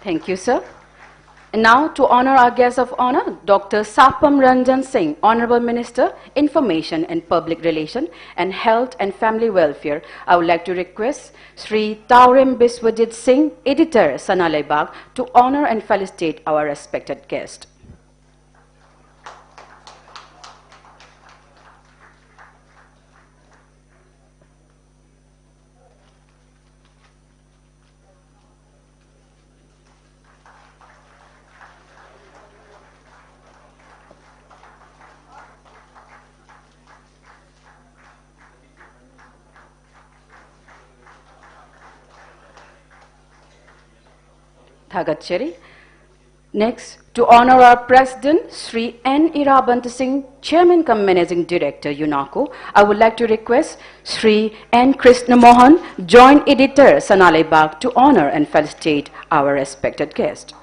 Thank you, sir. And now, to honor our guest of honor, Dr. Sapam Ranjan Singh, Honorable Minister, Information and Public Relations and Health and Family Welfare, I would like to request Sri Taurim Biswajit Singh, Editor, Sanaleibak, to honor and felicitate our respected guest. Thagachari. Next, to honor our President, Sri N. Irabant Singh, Chairman cum Managing Director, UNACO, I would like to request Sri N. Krishna Mohan, Joint Editor, Sanaleibak, to honor and felicitate our respected guest.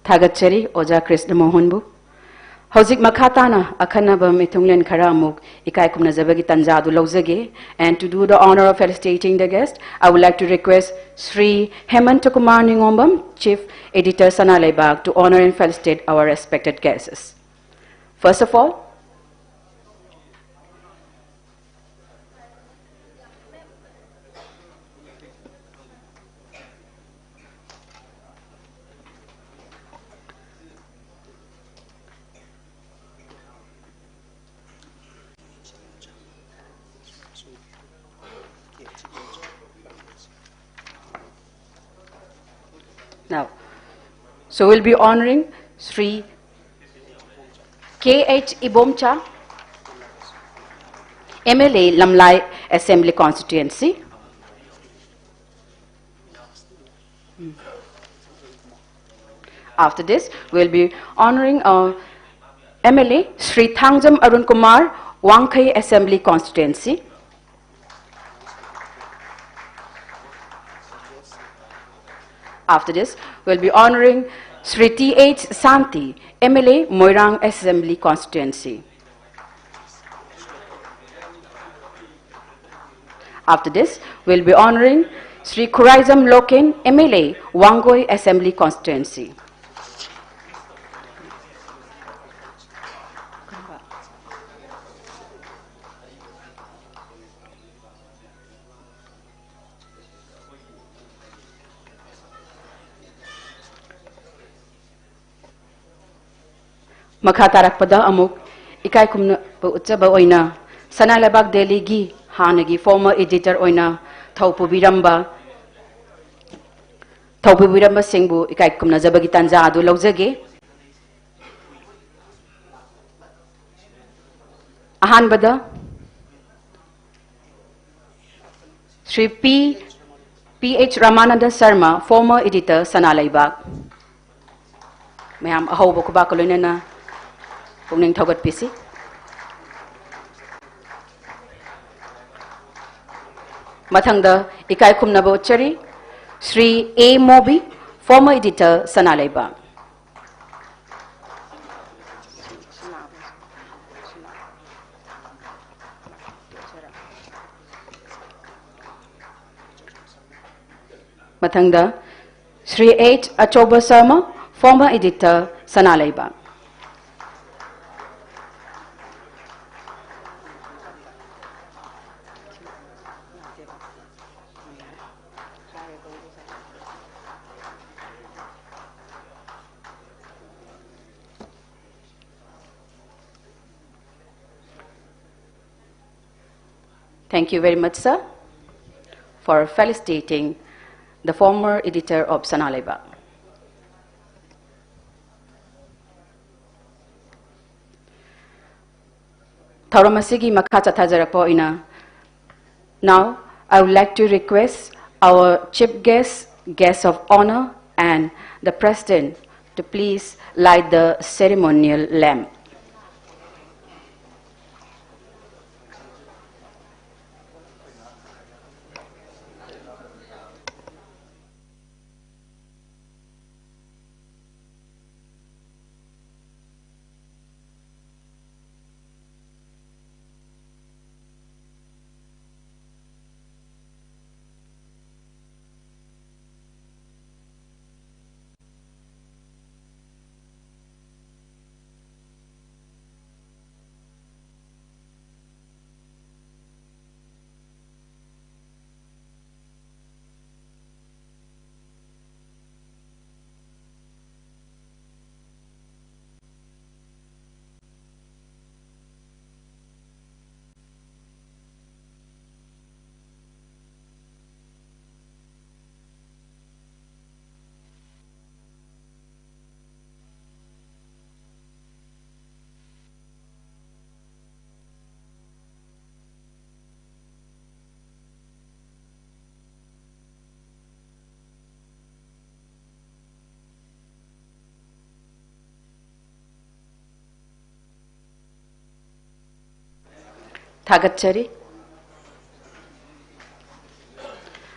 Thagachari, Oja Krishna Mohanbu. Hauzik Makhatana, Akanaba Mitunglen Karamuk, Ikai Kumnazabagi Tanzadu Lozage, and to do the honor of felicitating the guest, I would like to request Sri Hemantakumar Ningombam, Chief Editor Sanaleibak, to honor and felicitate our respected guests. First of all, now, so we'll be honoring Sri K.H. Ibomcha, MLA Lamlai Assembly Constituency. After this, we'll be honoring MLA Sri Thangjam Arun Kumar, Wangkai Assembly Constituency. After this, we'll be honoring Sri T.H. Santi, MLA, Moirang Assembly Constituency. After this, we'll be honoring Sri Kuraizam Loken, MLA, Wangoi Assembly Constituency. Makatarakpada amuk ikai kumna utchaba oina Sanaleibak Delhi gi hanagi former editor oina thaupu biramba singbu ikai kumna jabagi tanja adu laujage ahanbada Sri P.H. Ramananda Sharma, former editor Sanaleibak. Mayam ahawba ko ba kaloina na Pungning Thogat PC. Mathangda Ikai Kumnaba Uchari, Sri A. Mobi, former editor Sanaleibak. Mathangda Sri H. Achoba Sharma, former editor Sanaleibak. Thank you very much, sir, for felicitating the former editor of Sanaleibak. Thauram asigi makha chathajarakpa oina now I would like to request our chief guest, guest of honor, and the president to please light the ceremonial lamp. Thagachari.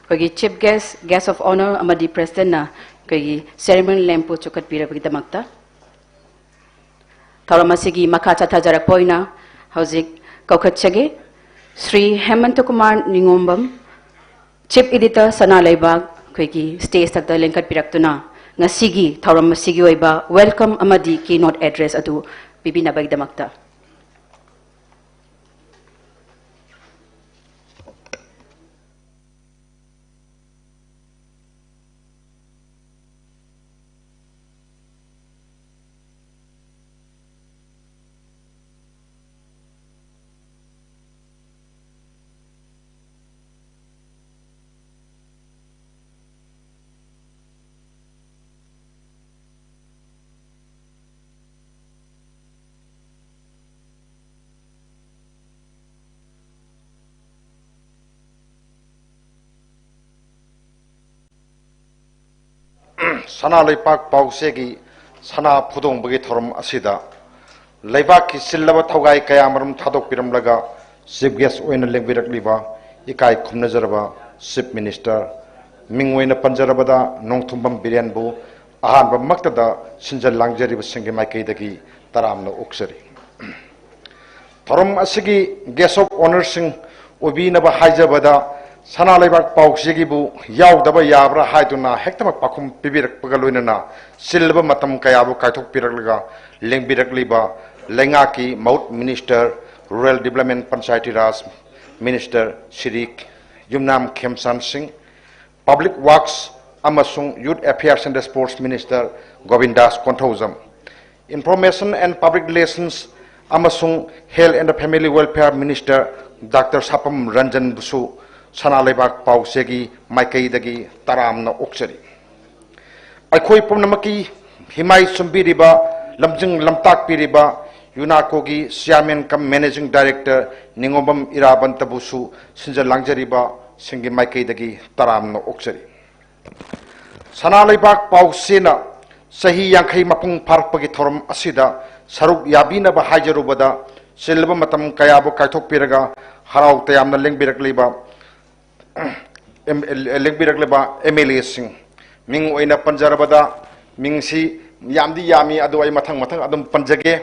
Kagi chief guest, guest of honor, amadi president na kagi ceremony lamp po chukat pira bagi damakta. Tauramasigi makacha tajarak poina, hauzik kaukatchage, Sri Hemantakumar Ningombam, Chief Editor Sanaleibak, kagi stage takta lengkat piraktuna, ngasigi tauramasigi oiba welcome amadi keynote address adu bibina bagi damakta. Sanaleibak pausegi sana pudong bagi thorum asida leibak ki sillaba thogai kaya marum thadok piram laga chief guest oina lengbirak liba ikai khumna jaraba chief minister mingoina panjarabada nongthumbam birenbu ahan ba maktada sinjal langjari singi maikai dagi taramna uksari thorum asigi guest of honor sing obina ba haijabada Sanaleibak pausegi bu yaudaba yabra haiduna hektamak pakum pibirak pagaloinana silba matam kayabu kaitok pirakliga lengbirakliba lengaki maut minister rural development panchayati raj minister Shirik Yumnam Khemsan Singh public works amasung youth affairs and sports minister Govindas Konthauzam information and public relations amasung health and family welfare minister Dr. Sapam Ranjan Busu Sanaleibak pausegi maikai dagi taramna uksari aikoi pumnamaki himai sumbiriba lamjing lamtak piriba UNACO gi chairman kam managing director Ningobam Irabantabusu sinjal langjariba singi maikai dagi taramna uksari Sanaleibak pausena sahi yankhai mapung parpagi thorum asida saruk yabina ba hajarubada silba matam kayabu kaithok piraga harau tayamna lengbirakliba lengbirakliba MLA sing ming oina panjarabada mingsi yamdi yami adu ai mathang mathang adum panjage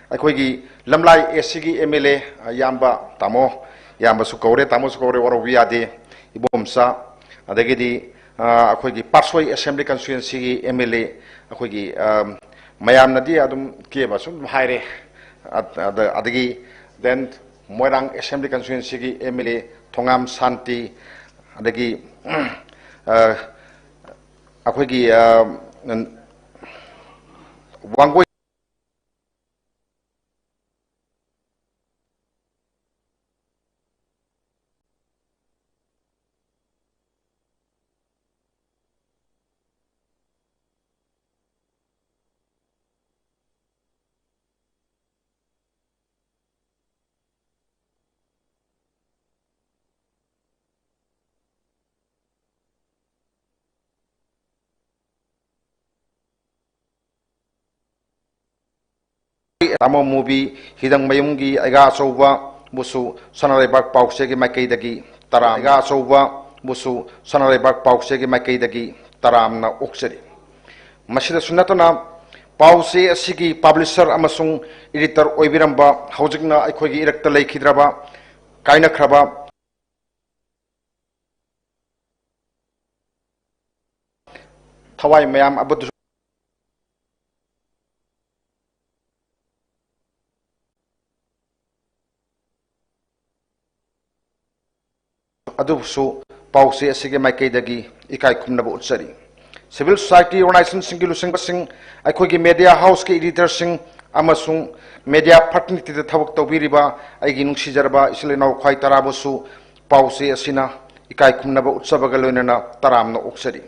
aikoigi lamlai SCG MLA yamba tamo yamba su kore waro wiade ibomsa adagidi aikoigi Parsoi Assembly Constituency gi MLA aikoigi mayam nadi adum keba sum haire adagi then Moirang Assembly Constituency gi MLA Thongam Santi adagi akoigi wangoi tamo movie hidang mayumgi aiga soba busu Sanaleibak pause gi maikaidagi taram aiga soba busu Sanaleibak pause gi maikaidagi taramna oksari masida sunatona pause asigi publisher amasung editor oibiramba haujikna aikhogi irakta leikidraba kaina khraba thawai mayam abadu adusu pause asige maikaidagi ikai khumnaba utsari civil society organization singi lusing basing aikhogi media house ke editor sing amasung media fraternity da thabak tawbiriba aigi nungsijarba isleno khwai tarabusu pause asina ikai khumnaba utsabaga loinana taramna oksari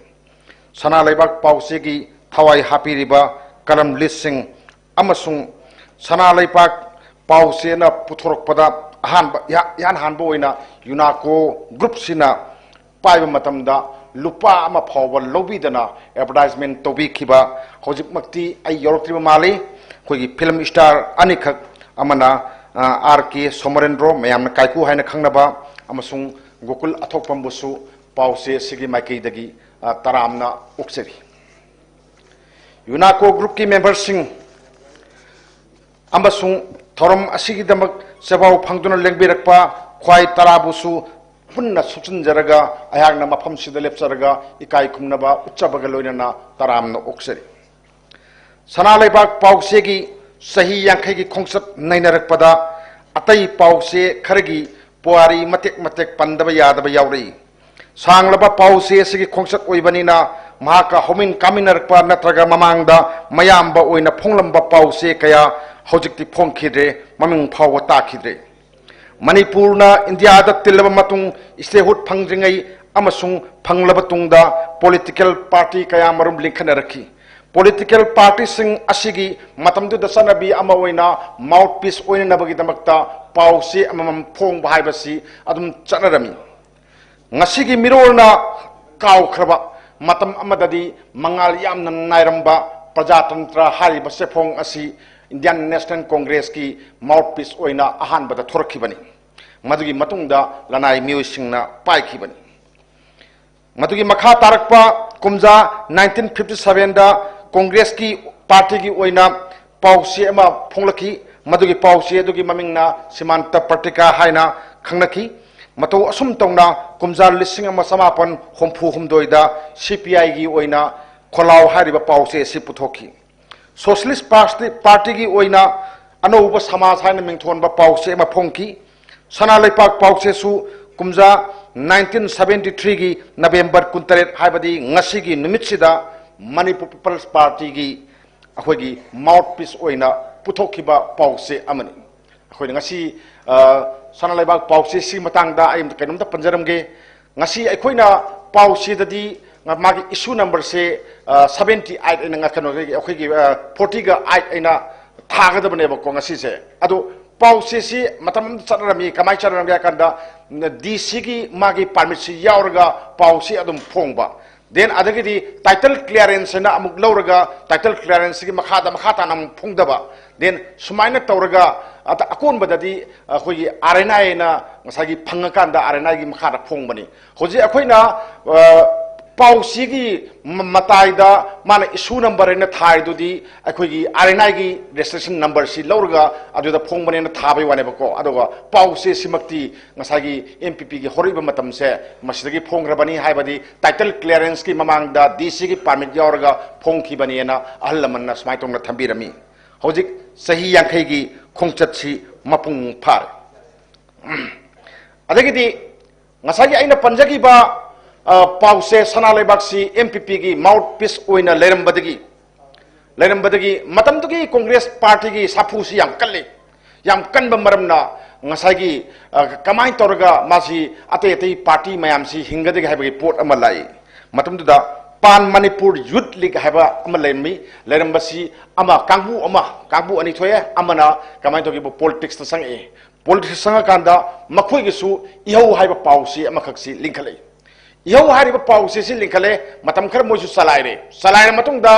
Sanaleibak pause gi thawai hapiriba kalam listing amasung Sanaleibak pause na puthorokpada yan hanbo oina UNACO group sina paiba matamda lupa ama phawba lobidana advertisement tobi khiba hojik makti ai yoroktriba mali khogi film star anikhak amana RK Somarendro mayamna kaiku haina khangnaba amasung Gokul athokpam busu pause sigi maikei dagi taramna ukseri UNACO group ki members sing amasung thorom asigi damak sebau phangduna lengbirakpa khwai tarabusu punna suchinjaraga ayagna mafam sida lepsaraga ikai khumnaba uchabaga loinana taramna oksari Sanaleibak pause gi sahi yankhai gi khongsat nainarakpada atai pause kharagi puari matek pandaba yadaba yauri sanglaba pause sigi khongsat oibanina mahaka homin kaminarakpa natraga mamangda mayamba oina phonglamba pause kaya hojikti phongkhidre maming phawa takhidre manipurna India da tilaba matung istehut phangringai amasung phanglaba tungda political party kaya marum linkhanaraki political party sing asigi matamdu da sanabi ama oina mouthpiece oina nabagi damakta pause amam phong bahaibasi adum chanarami ngasigi mirolna kaw khraba matam amadadi mangal yamna nairamba prajatantra hariba sefong asi Indian National Congress ki mouthpiece oina ahan bada thorkhibani madugi matungda lanai miusingna paikhibani madugi makha tarakpa kumja 1957 da Congress ki party ki oina pause ama phonglaki madugi pause dugi mamingna Simanta Partika haina khangnaki mato asum tongna kumja lising ama samapan hompu humdoida CPI gi oina kholaw hariba pause si puthoki Socialist Party ki oina anouba samaj haina mingthonba pause ma phongki Sanaleibak pause su kumja 1973 gi November 28 haibadi ngasi gi numitsida Manipur People's Party gi akhoigi mouthpiece oina puthokiba pause amani akhoi ngasi Sanaleibak pause si matangda aim kainomta panjaramge ngasi aikoina pause dadi magi issue number se 78 ina ngakano akhoi 40 ga 8 ina thagadabane ba ko ngasi se ado pause si matam charami kamai charami kanda DC gi magi permit si yaurga pause adum phongba then adagidi title clearance na amuk lauraga title clearance gi makhata nam phongdaba then sumaina tauraga ata akon badadi khoi RNI na ngasagi phangakanda RNI gi makhata phongbani hoji akhoina pause gi mataida mana issue number na thai dudi akhoigi RNI gi registration number si lauraga aduda phongbani na thabai wane bako adoga pause simakti ngasagi MPP gi horiba matam se masidagi phongrabani haibadi title clearance ki mamangda DC gi permit yauraga phongki bani na ahlamanna smaitongna thambirami hojik sahi yankhai gi khongchat si mapung phar adagidi ngasagi aina panjagi ba pause Sanaleibak si MPP gi mouthpiece oina lerambadagi matamdugi Congress Party gi sapu si yam kanba maramna ngasagi kamai torga masi ate party mayam si hingadagi haibagi port amalai matamduda Pan Manipur Youth League haba ama lerambasi ama kangbu ani thoye amana kamai togi politics ta politics sanga kanda makhoi gi su ihau haiba pause ama khaksi linkalai इहो हारिबा पाउसे से लिंखले मतम खर मोइसु सलाइरे मतुंगदा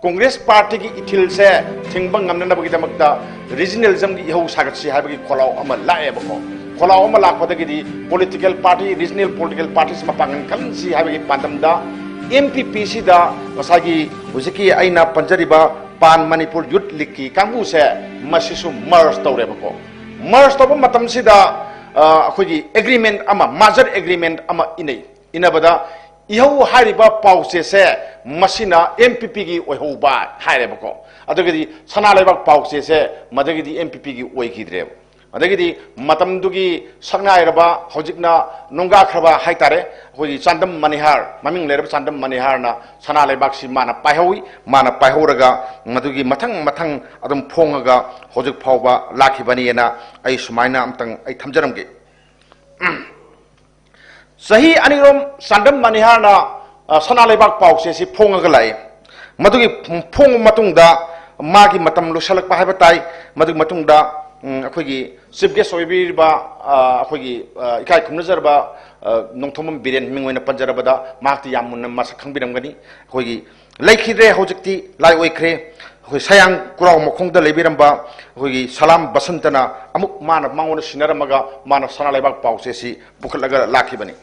Congress party की ethyl से थिंगबंग नमनबगी दमकता regionalism की इहो सागतसी हाइबगी खोलाव अमा लाएबको खोलाव अमा लाखोदगी political party regional political party से मपांगन कलंसी हाइबगी पांदमदा MPP सिदा मसागी हुजिकी आइना पंजरिबा पान मणिपुर यूथ लीग की कांगू से मसिसु मर्ज तौरेबको मर्ज तौब मतम सिदा अखोगी एग्रीमेंट अमा माजर एग्रीमेंट अमा इनबदा इहो हारिबा पाउसे से मसिना MPP की ओइहोबा हाइरेबको अदगदी सनालेबाक पाउसे से मदगदी MPP की ओइखिद्रे अदगदी मतमदुगी संगाइरबा हौजिकना नोंगाखरबा हाइतारे होगी चांदम मनिहार ममिंग लेरब चांदम मनिहारना सनालेबाक सि माना पाइहौरगा मदुगी मथंग मथंग अदम फोंगगा हौजिक फावबा लाखिबनीना आई सुमाइना अमतंग आई थमजरमगे सही अनिरोम चांदम मनिहारना सनालेबाक पाउसे सि फोंगगा लाए मदुगी फोंग मतुंगदा मागी मतम लुसलकपा हाइबा ताई मदुगी मतुंगदा अखोगी चीफ गेस्ट ओइबिरबा अखोगी इकाय खुमनजरबा नोंथोमम बिरेन मिंगोइना पंजरबदा माक्ति याम मुन्ना मसक खंबिरमगनी अखोगी लैखिद्रे हौजिकती लाई ओइख्रे अखोई सयांग कुराव मखोंगदा लेबिरमबा अखोगी सलाम बसंतना अमुक माना मांगोना सिनरमगा माना सनालेबाक पाउसेसी पुखलगा लाखिबनी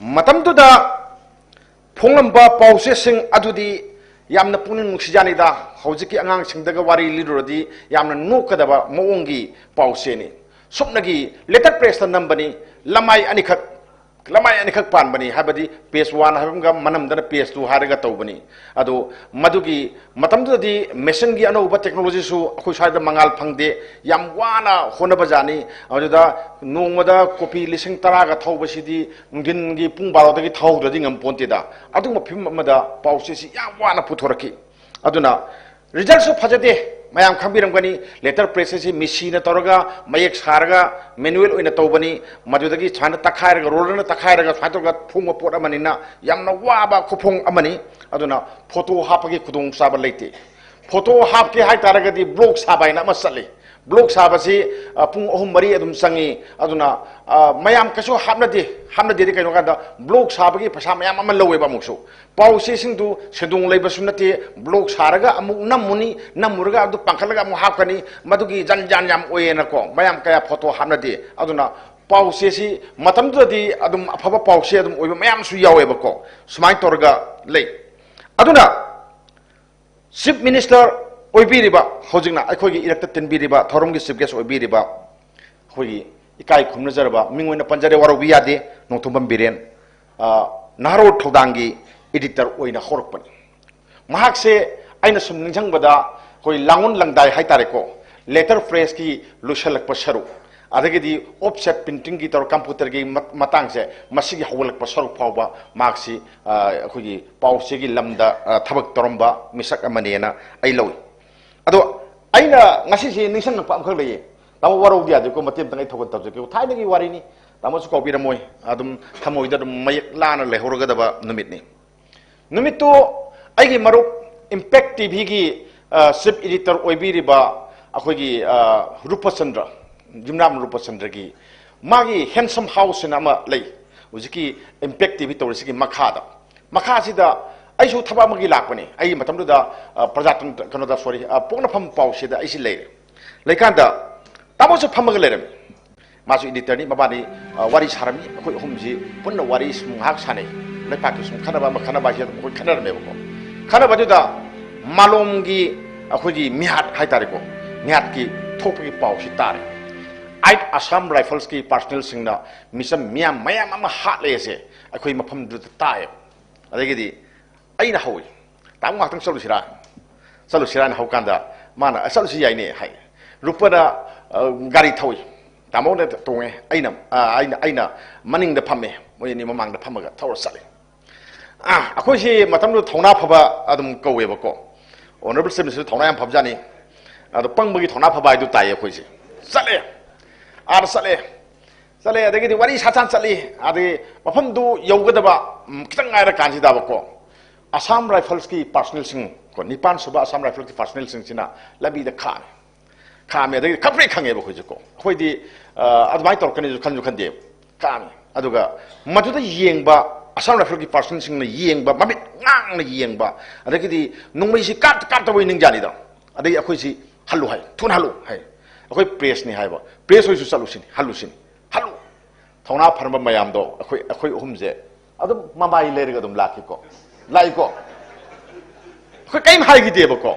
मतमदुदा फोंगलंबा पाउसेसिंग अदुदी यामना पुनिंग नुक्सिजानिदा हौजिकी आंगांग सिंगदगा वारी लिरुरदी यामना नोकदबा मओंगी पाउसेनी सुपनगी लेटर प्रेस नंबनी लमाई अनिखक पानबनी हाबदी पेज 1 हाबमगा मनमदना पेज 2 हारगा तौबनी अदो मदुगी मतमदुदी मेशन की अनौबा टेक्नोलॉजी सु अखोई साइदा मंगाल फंगदे याम वाना होनबजानी अदुदा नोंगमदा कॉपी लिसिंग 10 गा थौबसिदी नुंदिनगी पुंग 12 दगी थौददी ngam-ponteda अदुमा फिम अमदा पाउसेसी याम वाना पुथोरकी अदुना रिजल्ट सु फजदे मैम खंबिरमगनी लेटर प्रेस से मिसीना तौरगा मयक सारगा मैनुअल ओइना तौबनी मदुदगी छाना तखायरगा रोलरना तखायरगा फातोगा फुंग पोट अमनिना यामना वाबा खुफुंग अमनी अदुना फोटो हापगी खुदोंग साबा लेते फोटो हापके हाय तारगदी ब्लॉग साबाइना मसले ब्लॉग साबसी पुंग अहुम मरी अदुम संगी अदुना मयाम कसो हामनदे कइनो कादा ब्लॉग साबगी पसा मयाम अमन लवेबा मुसो पाउसे सिंदु सेदुंग लेबसु नते ब्लॉग सारगा अमुक नमुनी नमुरगा अदु पंखलगा अमु हापकनी मदुगी जन याम ओयेनको मयाम कया फोटो हामनदे अदुना पाउसे सि मतमदुदी अदुम अफबा पाउसे अदुम ओइबा मयाम सु यावेबको सुमाइ तोरगा ले अदुना चीफ मिनिस्टर ओइबिरिबा होजिंगना अखोगी इरक्ता तिनबिरिबा थौरमगी चीफ गेस्ट ओइबिरिबा होगी इकाय खुमनजरबा मिंगोइना पंजरे वारोबि यादे नोंथोमम बिरेन नारो थौदांगी एडिटर ओइना होरकपनी महाकसे आइना सुम निंजंगबदा कोई लांगुन लंगदाय हाइतारेको लेटर फ्रेस की लुशलक पसरु अदगदी ऑफसेट प्रिंटिंग की तौर कंप्यूटर की मतंग से मसी की हवलक पसरु फावबा मार्क्सी अखोगी पाउसे की लमदा थबक तोरंबा मिसक अमनेना आई लौई अदो आइना ngasi si ningsang pa amkhak leye tamo waro dia de ko matem tangai thogon tabje ko thaina gi wari ni tamo su ko biramoi adum thamoi da mayak lana le horoga da ba numit to ai gi marup impact tv gi chief editor oibiri ba akhoi gi rupachandra jimnam rupachandra gi magi handsome house na ma lei ujiki impact tv to risi gi makha sida आइसु थबा मगी लापने I मतमदुदा प्रजातन कनोदा sorry पोना फम पाउसेदा IC लेरे लेकांदा तामोसु फमग लेरम मासु editor नि मबानी वारी सारमी अखोय हमजी पुन्न वारी सुहाक साने लेपाकि सुम खनाबा मखनाबा जे अखोय खनरमेबको खनाबदुदा मालोमगी अखोयगी मिहात हाइतारेको मिहात की थोपगी पाउसि तारे आइट Assam rifles की पर्सनल सिंगना मिसम मियाम मयाम अमा हालेसे अखोय मफम दुता ताय अदेगदी अना हई ताम गातंग चलुसिरा हौकांदा माना चलुसी याइने हाय रुपना गाड़ी थौई तामोने तोंगे अना मनिंग फमे मोयनी ममांग फमगा थौर चले अखोइसे मतमदु थौना फबा अदुम कौवेबको ऑनरेबल सेमिनिस्टर थौना याम फबजानी अदु पंगबगी थौना फबा इदु ताय अखोइसे चले आर चले अदगदी वारी साचान चली अदि मफमदु यौगदबा खितंग आयरा कांजिदाबको असम राइफल्स की पर्सनल सिंह को निपान सुबह असम राइफल्स की पर्सनल सिंह सिना लबी द खामे खप्रे खंगे बखोजको खोइदी अदमाय तोरकनी जो खंजु खंदे kami aduga maduda yengba asam rifle ki person sing na yengba mabit ngang na yengba adagidi nungmai si kat way ning jani da adagi akhoi si halu hai thun halu hai akhoi press ni hai ba press hoi su chalu sin halu thona pharma mayam do akhoi humje adum mamai lerga dum laki ko lai ko akhoi kaim hai gi deba ko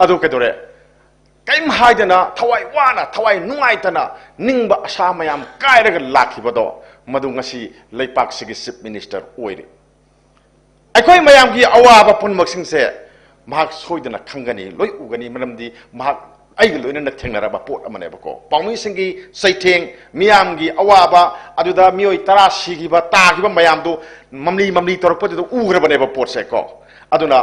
adu kedore kaim hai dana thawai wana thawai nungai tana ningba asa mayam kairaga laki bodo madu ngasi leipak sigi chief minister oire akhoi mayam gi awaba punmak sing se mahak soidana khangani loi ugani maramdi mahak ai loina na thengnaraba pot amane bako paumi singi saitheng miyam gi awaba aduda mioi 10 sigi ba ta gi ba mayam do mamli torpo do ugrabane ba pot se ko aduna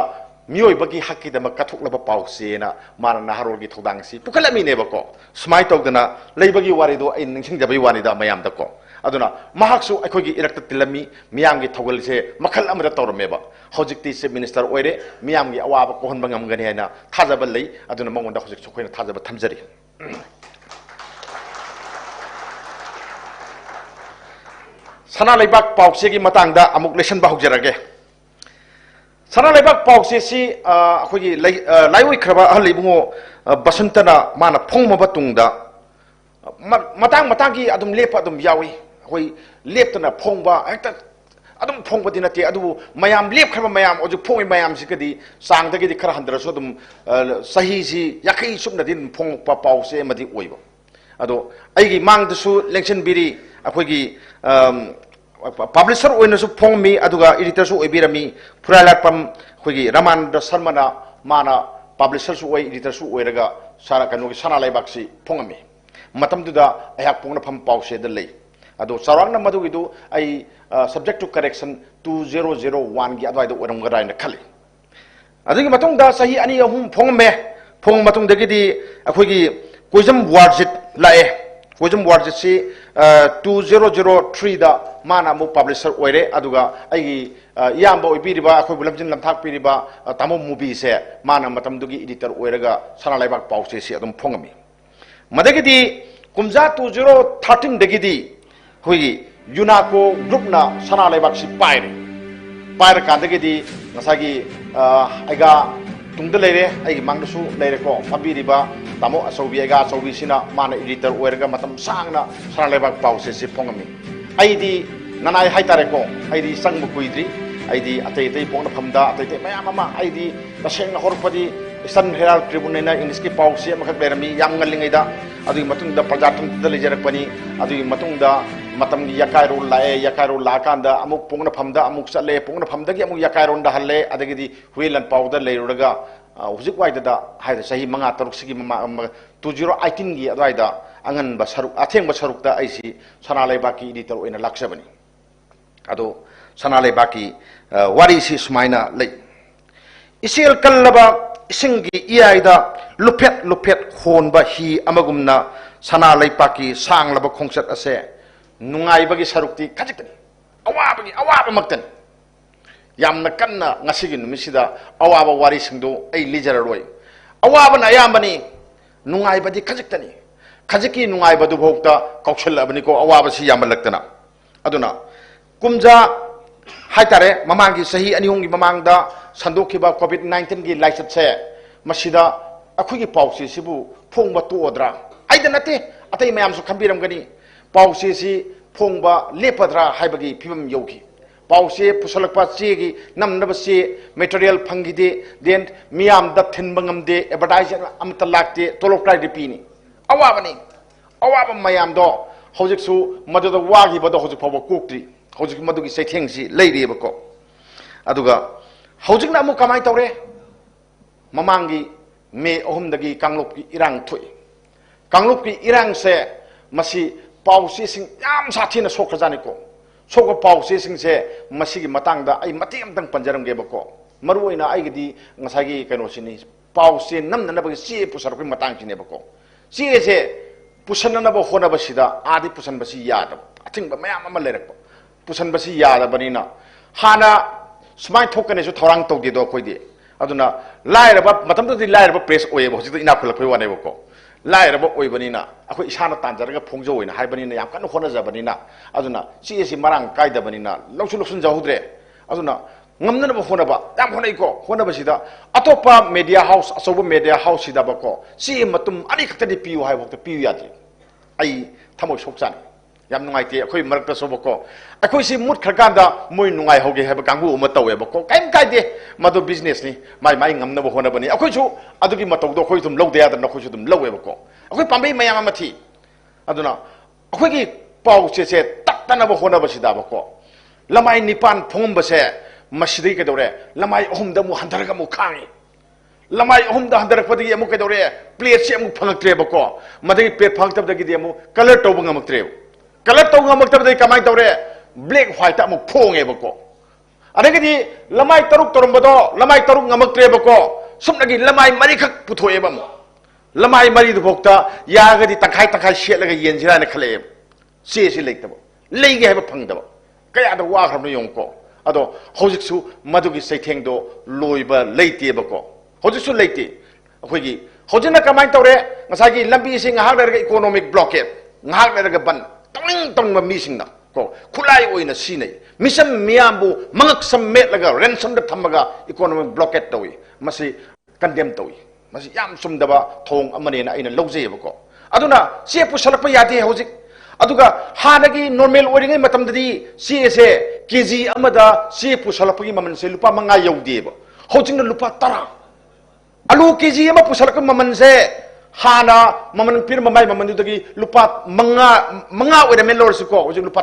mioi bagi hakki da makathuk laba pause na mana naharol gi thodang si pukalami ne bako smai tawdana leibagi wari do ai ningsing jabai wani da mayam da ko aduna mahaksu akhoi irakta tilami miyam gi thogal se makhal amra tawrmeba hojikti chief minister oire miyam gi awaba ko honba ngamgani haina thajaba lei aduna mangonda hojik chokhoi na thajaba thamjari Sanaleibak pause gi matangda amuk lesson ba hokjarage Sanaleibak pause si akhoi laioi khraba halibungo basantana mana phongma batungda matang gi adum lepa adum yawi hoi leptana phongba hekta adum phongba dinate adu mayam lep khaba mayam oju phongi mayam sikadi sangdagi di khara handra so adum sahi si yakai subna din phong pa pause madi oiba ado aigi mangdasu election biri akhoi gi publisher oina su phongmi aduga editor su oibirami puralatpam akhoi gi raman sarmana mana publisher su oi editor su oiraga sara kanu Sanaleibak si phongami matamduda ayak pongna pham pause da lei ado sarang na madugidu ai subject to correction 2001 gi adwai do oram garai na khali adigi matungda sahi ani ahum phong matung dagidi akhoi gi koijam warjit lae koijam warjit si 2003 da mana mu publisher oire aduga ai yamba oibiriba akhoi bulamjin lamthak piriba tamo movie se mana matamdugi editor oiraga Sanaleibak pause si adum phongami madagidi kumja 2013 dagidi hui UNACO group na Sanaleibak si paire kandagidi ngasagi aiga tungda leire aigi mangdasu leire ko pabiriba tamo asobi aiga asobi sina mana editor oirga matam sangna Sanaleibak pause si phongami aidi nanai haitare ko aidi sangbu kuidri aidi atei pongna phamda atei mayam ama aidi taseng horpadi Eastern Herald Tribune na English ki pause makak lerami yang ngalingai da adu matungda prajatum da lejarakpani adu matungda matam gi yakairo la kanda amuk pongna phamda amuk sale pongna phamda gi amuk yakairo da halle adagidi huilan powder leiraga hujik waida da haida sahi manga taruk sigi 2018 gi adwaida angan ba saruk atheng ba saruk da aisi Sanaleibak ki editor oina laksabani ado Sanaleibak ki wari si sumaina lei isil kallaba isingi iyaida lupet honba hi amagumna Sanaleibak ki sanglaba khongsat ase nungai bagi sarukti kajikani awaba maktan yamna kanna ngasigi numisida awaba wari singdo ai lijararoi awaba na yambani nungai badi kajikani kajiki nungai badu bhokta kaushallabani ko awaba si yamalaktana aduna kumja haitare mamangi sahi anihungi mamangda sandokiba COVID-19 gi laisat se masida akhugi pause sibu phongba tuodra aida nate atai mayam su khambiram gani pause si phongba lepadra haibagi phibam yogi pause pusalakpa chegi namnaba se material phangide then miyam da thinbangam de advertisement amta lakte tolokrai dipini awaba mayam do hojik su maduda wagi bado hojik phawa koktri hojik madugi saithengsi leireba ko aduga hojik na amu kamai tawre mamangi me ohumdagi kanglop ki irang thui kanglop ki irang se masi pause sing yam sathina sokrajani ko soka pause sing se masigi matangda ai mati amtang panjaram ge bako maruina ai gidi ngasagi kaino sini pause namna na bagi si pusar ko matang sini bako si se pusanna na bo hona basida adi pusan basi yada ating ba mayam ama lerak pusan basi yada banina hana smai thokane su thorang tawdi do koidi aduna laira ba matam to laira ba press oye bo hojik ina khulak khoi wane bako lairaba oibanina akoi isana tanjaraga phongjo oina haibanina yam kan khona jabanina aduna si esi marang kaidabanina lawsun jahudre aduna ngamna ba khona ba yam khona iko khona ba sida atopa media house asobo media house sida ba ko si matum ani khatadi piu hai bokta piu yati ai thamo sokchan yam nungai te akoi marakta sobo ko akoi si mut khaganda moi nungai hoge haba kangu uma tawe ba ko kaim kai de madu business ni mai ngamna ba khona bani akoi chu adugi matau do khoi tum lawde ya da khoi chu tum lawe ba ko akoi pambai mayam amathi aduna akoi gi pau che tattana ba khona ba sida ba ko lamai nipan phongum ba se masidi ke dore lamai ohum mu handaraga mu khangi lamai ohum da handarak padi amu ke dore plate se amu phangaktre ba ko madagi plate phangtab da gi amu color to bang amaktre color to ngamaktab da kamai dore black white amu phonge ba ko adagi lamai taruk torumbado lamai taruk ngamaktre ba ko sumnagi lamai mari khak puthoe ba mu lamai mari du bokta yagadi takai shetlaga yenjira na khale se leitabo leige haba phangdaba kaya da wa khamno yongko ado hojiksu madugi saithengdo loiba leite bako hojiksu leite akhoi hojina kamai tawre ngasagi lambi sing ngahak daga economic blockade ngahak daga ban tong ma misingna ko khulai oina sinai misam miambu mangak sammet laga ransom da thamaga economic blockade tawi masi condemn tawi masi yam sumdaba thong amane na aina lawje bako aduna se pusalakpa yade hojik aduga hanagi normal oringai matamdadi se kg amada se pusalapagi maman se lupa manga yaudeba hojingna lupa tara alu kg ama pusalaka maman se hana maman pir mamai maman dagi lupa manga oida melor siko hojing lupa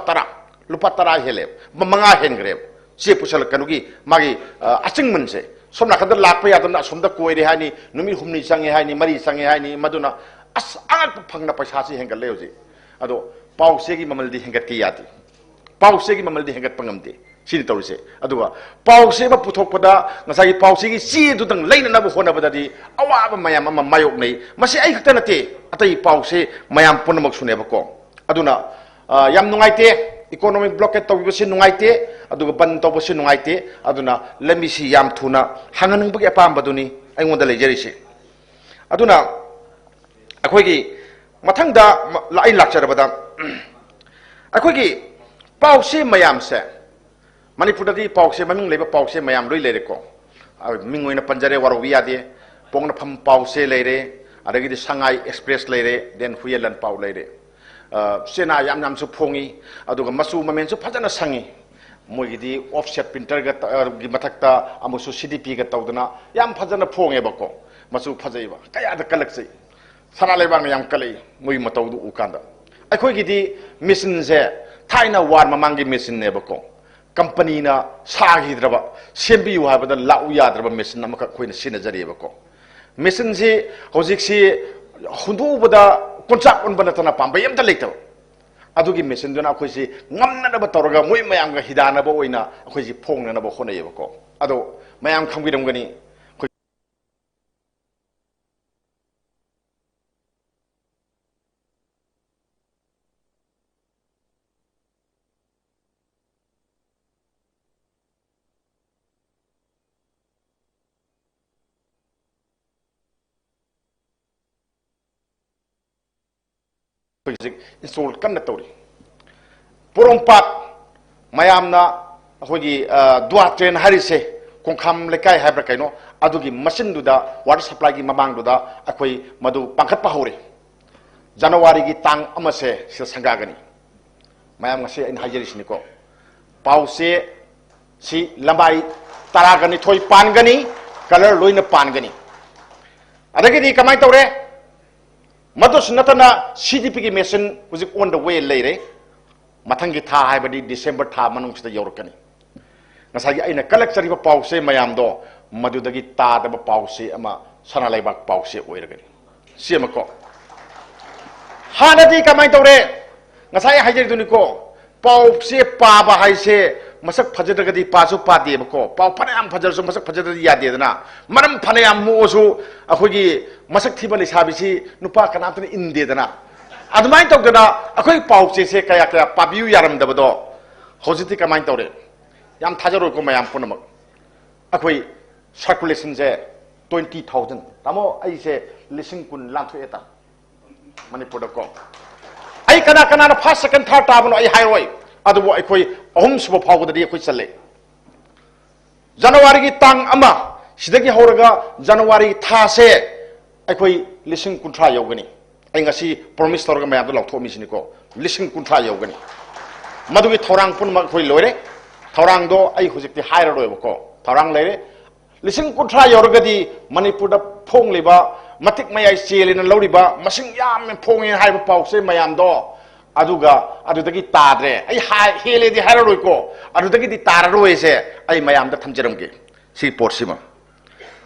tara hele manga hengre se pusalaka nugi magi aching manse somna khadar lakpa yadana somda koire hani numi humni sange hani mari sange hani maduna as angat phangna paisa si hengal leoji ado pausegi mamaldi hengat ke yati pausegi mamaldi hengat pangamde sini tawse aduga pause ba puthok pada ngasagi pausegi si dudang leina na bu hona badadi awa ba mayam ama mayok nei masi ai khakta nate atai pause mayam punamak sune ba ko aduna yam nungaite economic blockade tawi basi nungaite aduga ban taw basi nungaite aduna lemisi yam thuna hanganang bagi apam baduni ai ngonda lejerisi aduna akhoi mathangda lai lakcharabada akhoi pause mayam se manipuradi pause maming leba pause mayam loi lere ko mingoina panjare warowi ade pongna pham pause lere adagi sangai express lere den huyelan pau lere sena yam su phongi aduga masu mamen su phajana sangi moigidi offset printer ga gi mathakta amusu cdp ga tawdana yam phajana phonge bako masu phajaiba kaya da kalakse Sanaleibak yam kalai moi matau du ukanda akhoi gidi mission se thaina war mamangi mission ne bako company na sagi draba sembi wa bada lau ya draba mission na maka khoina sina jari bako mission se hojik si hundu bada contract on bana tana pamba yam ta leito adugi mission duna khoi si ngamna da tawraga moi mayam ga hidana ba oina khoi si phongna na ba khona yebako ado mayam khamgidam gani install kan tori porompat mayamna hogi dua train harise kongkham lekai habra kaino adugi machine duda water supply gi mamang duda akoi madu pangkhat pa hore january gi tang amase sil sangagani mayam ngase in hajeris niko pause si lambai taragani thoi pangani color loina pangani adagi di kamai tore Madus natana CDP ki mission was on the way later. Matangi tha hai badi December tha manung sida yorkani. Ngasagi aina collector ba pause mayam do madudagi ta da ba pause ama Sanaleibak pause oiragani. Siama ko. Hanadi kamai tore ngasai hajer duniko pause pa ba haise masak phajadagadi pasu pa de bako pau phanayam phajar so masak phajadadi yade dana maram phanayam mo so akhogi masak thiba lesabisi nupa kanatani inde dana adumai tawdana akhoi pause se kaya pabiu yaram dabado hojiti kamai tawre yam thajaro ko mayam punamak akhoi circulation je 20,000 tamo ai se lising kun langtho eta manipur da ko ai kana first second third tabano ai hairoi adu ai khoi ahum suba phawda di khoi challe January gi tang ama sidagi horaga January tha se ai khoi lising kuntra yogani ai ngasi promise torga mayam do laktho mi siniko lising kuntra yogani madugi thorang pun ma khoi loire thorang do ai hujikti haira roi ko thorang leire lising kuntra yorgadi manipur da phong liba matik mayai chelina loriba masing yam phong yin haiba pause mayam do aduga adudagi tadre ai hele di haira roi ko adudagi di tar roi se ai mayam da thamjeram ge si porsima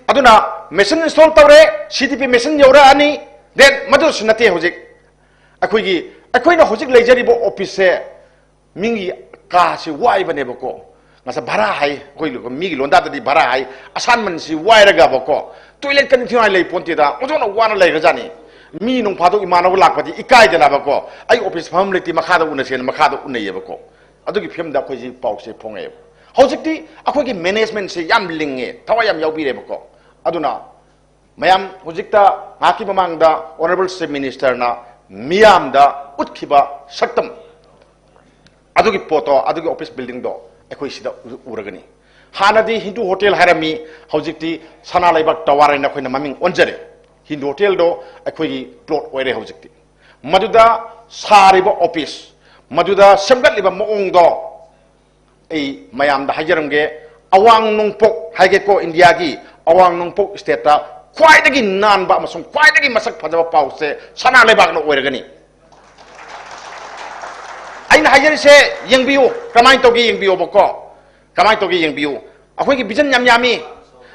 aduna machine install tawre CTP machine yora ani then madu sunate hojik akoina hojik leijari bo office se mingi ka si wai bane bako ngasa bara hai koi lu mi londa da di bara hai assignment si wai raga bako toilet kan thi lei ponti da ojona wana lei gajani mi nong phado imana bu lakpati ikai de na bako ai office pham leti makhada una sen makhada una ye bako adugi phim da khoi ji pau se phonge hojikti akogi management se yam linge thawa yam yaw bi re bako aduna mayam hojikta ngaki mamangda honorable chief minister na miyam da utkiba saktam adugi poto adugi office building do ekoi sida uragani hanadi hindu hotel harami hojikti Sanaleibak tower na khoina maming onjare hindu hotel do ekoi plot oire hojikti maduda sariba office maduda semgatliba moong do ei mayam da hajaramge awang nungpok haige ko India gi awang nungpok state ta khwaidagi nanba amasung khwaidagi masak phajaba pause Sanaleibak no oiragani aina hajari se yengbiu kamai togi yengbiu boko kamai togi yengbiu akhoi gi vision yam yami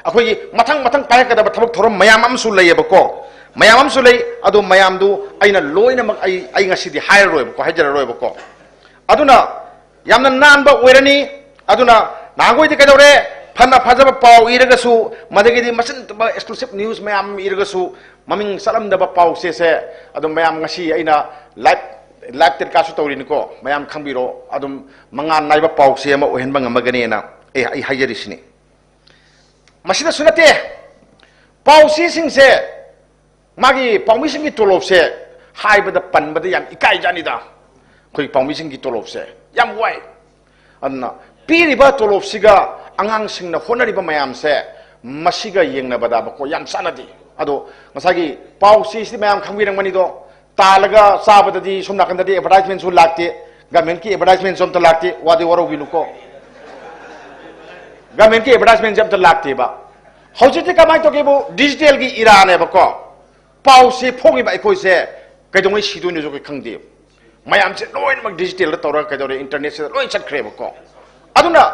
akhoi gi mathang pai kada thabak thorom mayam am su lei boko mayam am su lei adu mayam du aina loina mak ai ngasi di hair roi boko hajara roi boko aduna yamna nanba oirani aduna nangoi di kadore phana phajaba pau iragasu madagi masin exclusive news mayam iragasu maming salam da pau se adu mayam ngasi aina live ter kasu tawrin ko mayam khambiro adum mangan naiba pau se ma ohen bang magani na ai hajari sini masida sunate pau se sing se magi pau sing gi tolop se haiba da pan ba da yam ikai jani da khoi pau sing gi tolop se yam wai anna piriba tolop siga angang sing na honariba mayam se masiga yengna bada ba ko yam sanadi ado masagi pau se si mayam khambirang mani do talaga sabadadi sumna kandadi advertisement su lagte government ki advertisement som to lagte wadi waro binuko government ki advertisement jam to lagte ba hojite kamai to kebo digital gi irane ba ko pau se phogi ba koi se kaidong si do ne jo khangde mayam se loin mak digital to ra kaidore internet se loin chat khre ba ko aduna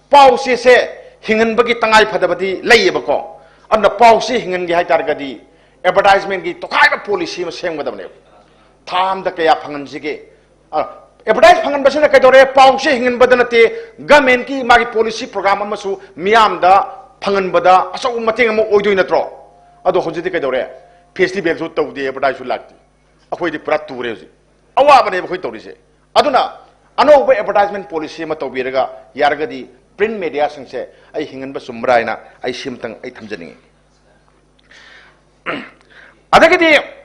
pau se hingan bagi tangai phadabadi lei ba ko adna pau se hingan gi haitar gadi advertisement gi to khai ba policy ma seng ba ne tham da kaya phangan jige advertise phangan basina kaidore pau se hingan badanate government ki magi policy program amasu miyam da phangan bada aso mateng am oidoi natro ado hojiti kaidore festival su tawde advertise su lagti akhoi di pura ture ji awa bane khoi tawrise aduna ano ba advertisement policy ma tawbiraga yargadi print media singse ai hingan ba sumraina ai simtang ai thamjani adagidi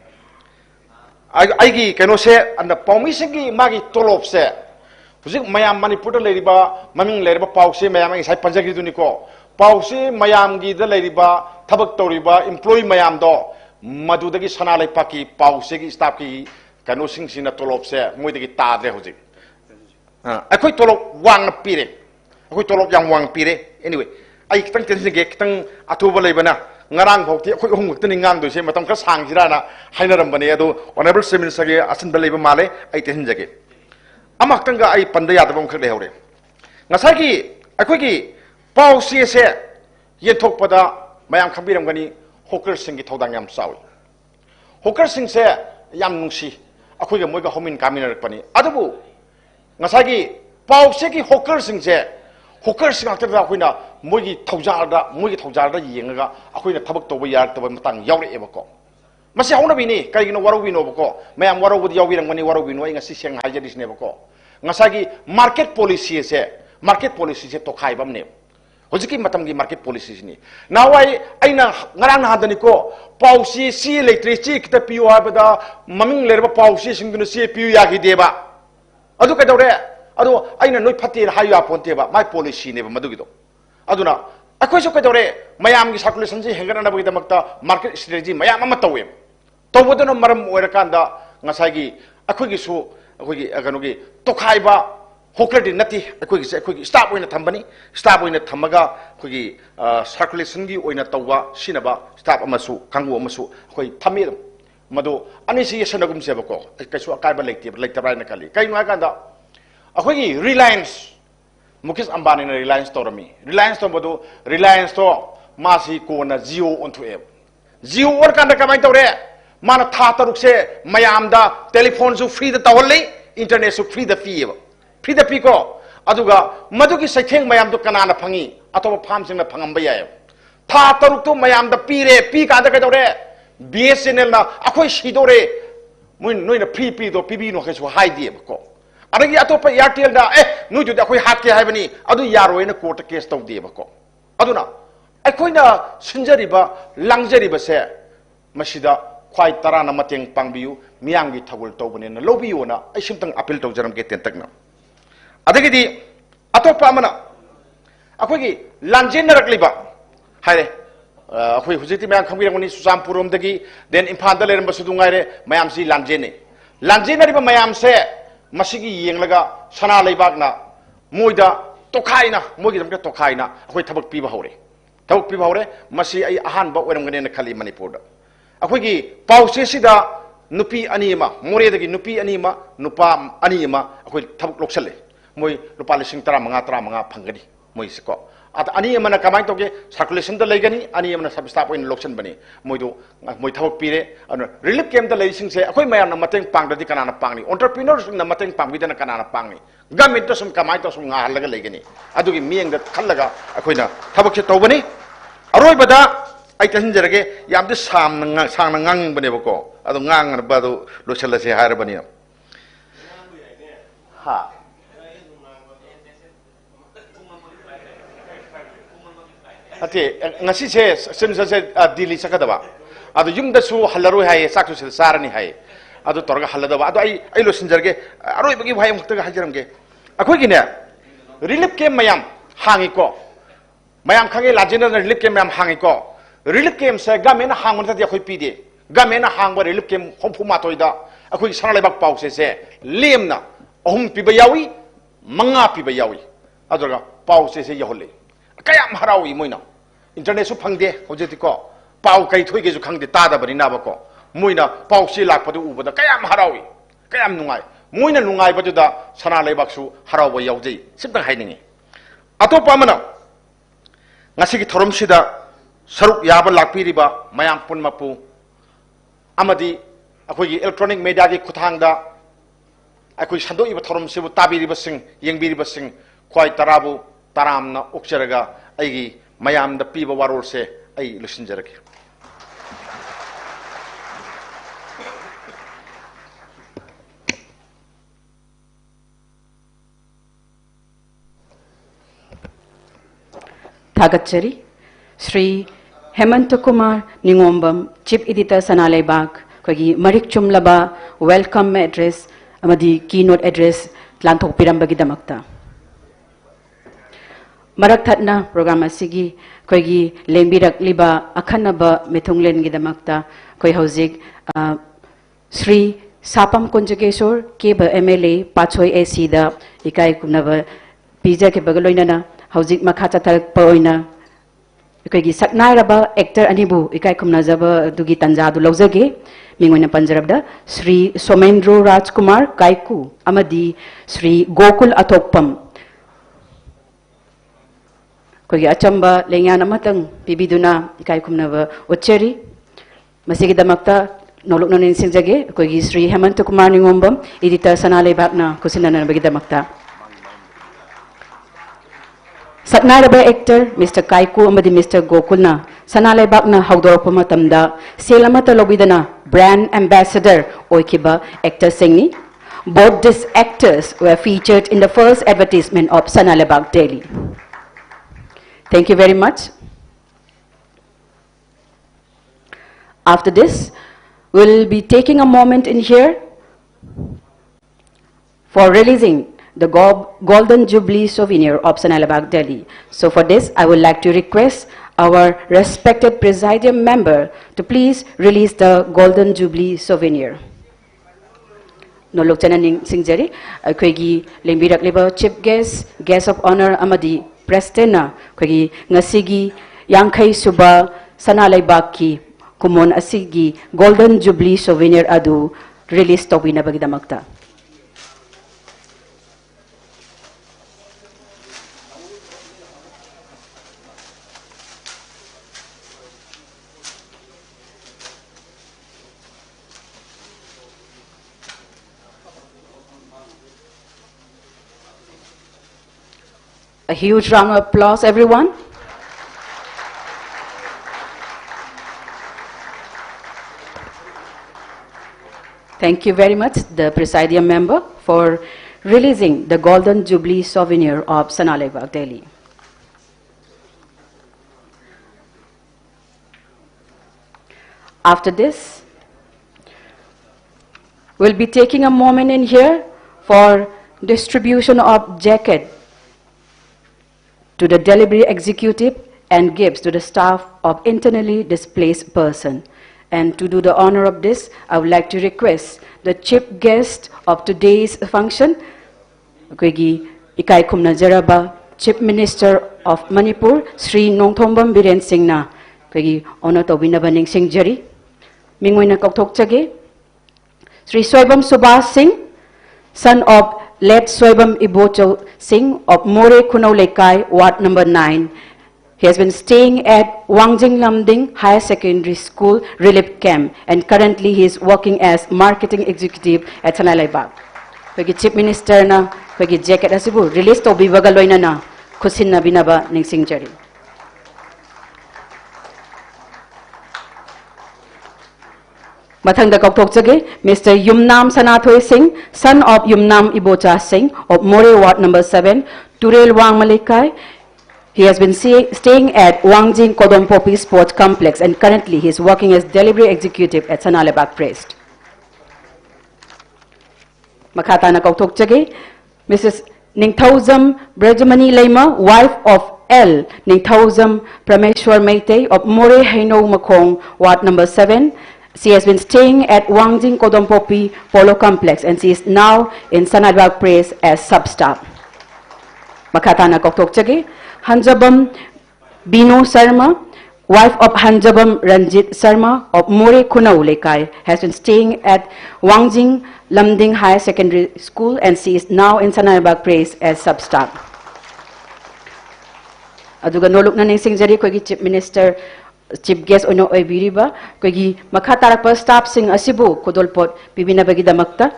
aigi keno se anda paumi singi magi tolop se hujik mayam manipur da leriba maming leriba pause mayam ngi sai panjagi duni ko pause mayam gi da leriba thabak toriba employee mayam do madudagi Sanaleibak ki pause gi staff ki keno sing sina tolop se moidagi tadre hujik akhoi tolop wang pire akhoi tolop yang wang pire anyway ai kitang tension ge kitang atuba leibana ngarang phokti khoi hung tani ngang do se matam ka sang jirana hainaram bane ado honorable chief minister ge asan belaiba male ai te hinjage amak tanga ai panda yadabam khak le hore ngasagi akhoi gi pau se ye thok pada mayam khambiram gani hawker sing gi thodang yam sawi hawker sing se yam nungsi akhoi ge moiga homin kaminar pani adabu ngasagi pau se gi hawker sing se hawker sing akta khoina moigi thaujar da yenga akoina thabak toba yar toba matang yawre ebako masi hauna bini kaigino waro bino bako mayam waro budi yawirang mani waro bino inga siseng hajadis ne bako ngasagi market policy se to khai bamne hojiki matam gi market policies ni nawai aina ngarang na hadani ko pausi si electricity kita piu habada maming lerba pausi singduna si piu ya gi deba adu ka dore adu aina noi phati hayu aponte ba my policy ne ba madu gi do aduna akoi so ka dore mayam gi circulation ji hengana na bagi damakta market strategy mayam ama tawe tawbodona maram oirakanda ngasai gi akoi gi su akoi gi agano gi tokhaiba hoklerdi nati akoi gi stop oina thambani stop oina thamaga akoi gi circulation gi oina tawba sinaba stop amasu kangu amasu akoi thami madu ani si sanagum seba ko kaisu akaiba lektabra na kali kai no kanda akoi gi reliance Mukesh Ambani na Reliance to rami Reliance to bodo Reliance to masi ko na Jio onto e Jio or kanda kamai tawre mana tha taruk se mayam da telephone su free da tawle internet su free da fee ko aduga madu ki saitheng mayam to kanana phangi atop pham sing na phangam ba ya tha taruk to mayam da pi ka da ka tawre BSNL na akhoi sidore mun noi na free do PB no khasu hai die ko adagi atopa Airtel da nu ju da khoi hat ke haibani adu yaroi na court case taw de ba ko aduna akhoi na sinjari ba langjari ba se masida khwai tarana mateng pangbiu miyangi thagul tawbane na lobiyo na ai simtang appeal taw jaram ke tentak na adagi di atopa amana akhoi gi lanjen na rakliba haire akhoi hujiti mayam khambirangoni Susampurom dagi then Imphal da leramba sudungai re mayam si lanjen ne lanjen na riba mayam se masigi yenglaga Sanaleibak na moida tokhaina mogi damka tokhaina akhoi thabak piba hore masi ai ahan ba oram gane na khali manipur da akhoi gi pause sida nupi anima more dagi nupi anima nupa anima akhoi thabak loksale moi lupa lising 35 phangani moi siko at anima na kamai toge circulation da legani anima na sabsta point loksan bani moido moi thabak pire relief camp da leising se akhoi mayam na mateng pangdadi kanana pangni entrepreneurs na mateng pangbidana kanana pangni government to sum kamai to sum nga halaga legani adugi mieng da khallaga akhoi na thabak se tawbani aroi bada ai tan jarage yam de sam na sang na ngang bane bako adu ngang na badu lochalla se har bani ha ate ngasi se simsa se Delhi sakadaba adu yumda su halaroi hai saksu se sarani hai adu torga haladaba adu ai lo sinjarge aroi bagi bhai muktaga hajaramge akhoi gine relief camp mayam hangi ko mayam khange lajena relief camp mayam hangi ko relief camp se gamen hangon ta akhoi pide gamen hangba relief camp hompu matoida akhoi Sanaleibak pause se lemna ahum piba yawi manga piba yawi aduga pause se yaholle kayam harawi moina internet su phangde hojeti ko pau kai thoi ge ju khangde ta da bani na ba ko moina pau si lak padu u bada kayam harawi kayam nungai moina nungai badu da Sanaleibak su harawa yaujei simtang hainingi atopa mana ngasi gi thorom sida saruk yaba lakpiriba mayam punmapu amadi akhoi gi electronic media gi khuthang da akhoi sandoi ba thorom sibu tabiriba sing yengbiriba sing khwai tarabu taramna ukcharaga aigi mayam da piba warol se ai lusinjarake Thagachari Sri Hemanta Kumar Ningombam Chief Editor Sanaleibak kogi marik chumlaba welcome address amadi keynote address tlanthok pirambagi damakta Marak thatna program asigi koigi lengbirak liba akhanaba methunglen gi damakta koi hojik Sri Sapam Konjageshwar Keba MLA Pachoi AC da ikai kunaba pija ke bagaloinana hojik makha chathal poina koigi saknairaba actor anibu ikai kumna jaba dugi tanja du lojage mingoina panjarabda Sri Somendro Rajkumar Kaiku amadi Sri Gokul Athokpam kogi achamba lengyan amatang pibiduna ikai kumnaba ucheri masigi damakta nolok nonin singjage kogi Sri Hemanta Kumar Ningombam Editor Sanaleibak na kusinana bagi damakta Saknairaba actor Mr. Kaiku amadi Mr. Gokulna Sanaleibak na hawdorpa matamda selamata lobidana brand ambassador oikiba actor singni both these actors were featured in the first advertisement of Sanaleibak Daily Thank you very much. After this, we'll be taking a moment in here for releasing the Golden Jubilee souvenir of Sanaleibak, Delhi. So for this, I would like to request our respected Presidium member to please release the Golden Jubilee souvenir. Nolok chananing singjari, akwegi lingbirak liba chief guest of honor amadi president na akwegi ngasigi yangkai suba Sanaleibak ki kumon asigi Golden Jubilee souvenir adu release tawina bagidamakta. A huge round of applause, everyone. Thank you very much, the Presidium member, for releasing the Golden Jubilee souvenir of Sanaleibak, Delhi. After this, we'll be taking a moment in here for distribution of jacket to the delivery executive and gifts to the staff of internally displaced person. And to do the honor of this, I would like to request the chief guest of today's function, Ikai Khumna Jaraba, Chief Minister of Manipur, Sri Nongthombam Biren Singh na, honor to binabaning Singh Jari, Mingway na Koktok Chage, Sri Soibam Subhas Singh, son of late Soibam Ibocho Singh of More Kunau Lekai, Ward number 9. He has been staying at Wangjing Lamding Higher Secondary School Relief Camp, and currently he is working as marketing executive at Sanaleibak. Chief Minister na jacket asibu release to bibaga loina na khusin na binaba ning singjari. Mathangda Koktok Chage, Mr. Yumnam Sanathoy Singh, son of Yumnam Ibocha Singh of More Ward number 7, Turel Wang Malikai. He has been staying at Wangjing Kodompopi Sports Complex, and currently he is working as delivery executive at Sanaleibak Prest. Makata na Koktok Chage, Mrs. Ningthauzam Brajamani Lema, wife of L. Ningthauzam Prameshwar Meitei of More Haino Makong, Ward number 7. She has been staying at Wangjing Kodompopi Polo Complex, and she is now in Sanaleibak Press as sub-staff. Makatana Koktok Chage, Hanjabam Bino Sarma, wife of Hanjabam Ranjit Sarma of More Kunau Lekai, has been staying at Wangjing Lamding Higher Secondary School, and she is now in Sanaleibak Press as sub-staff. Aduga noluk na ning singjari kogi Chief Minister Chief Guest ono oibiriba kogi makatarakpa staff sing asibu kodolpot pibinabagi damakta.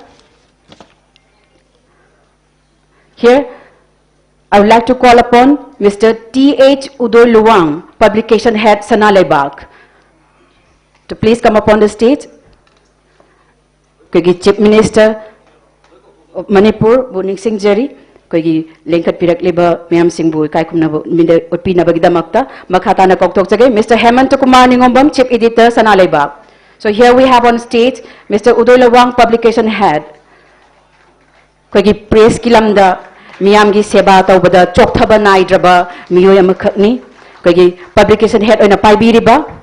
Here I would like to call upon Mr. T.H. Udoy Luwang, Publication Head Sanaleibak, to please come upon the stage. Kogi Chief Minister of Manipur Buning Singh Jari kogi lengkat pirak liba miyam singbu kai kumna utpi na bagdamakta makata na Koktok Chage Mr. Hemant Kumar Ningombam, Chief Editor Sanaleibak. So here we have on stage Mr. Udoy Luwang, Publication Head. Kogi press kilamda miyam gi seba tawbada chokthaba naidraba miyoy amakhakni kogi Publication Head oina paibiriba.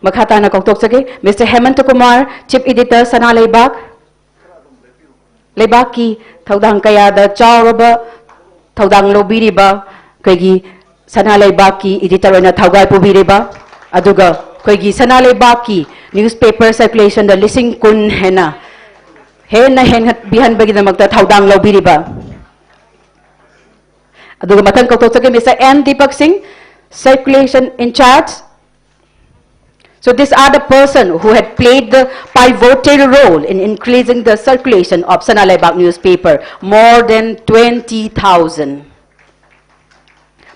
Makata na Koktok Chage Mr. Hemant Kumar, Chief Editor Sanaleibak. Leibaki thaudang kaya da chauraba thaudang lobiriba koigi Sanaleibaki editor na thaugai pubiriba aduga koigi Sanaleibaki newspaper circulation da lising kun hena bihan bagi namagta thaudang lobiriba aduga mathang Koktok Chage Mr. N. Deepak Singh, circulation in charge. So these are the person who had played the pivotal role in increasing the circulation of Sanaleibak newspaper, more than 20,000.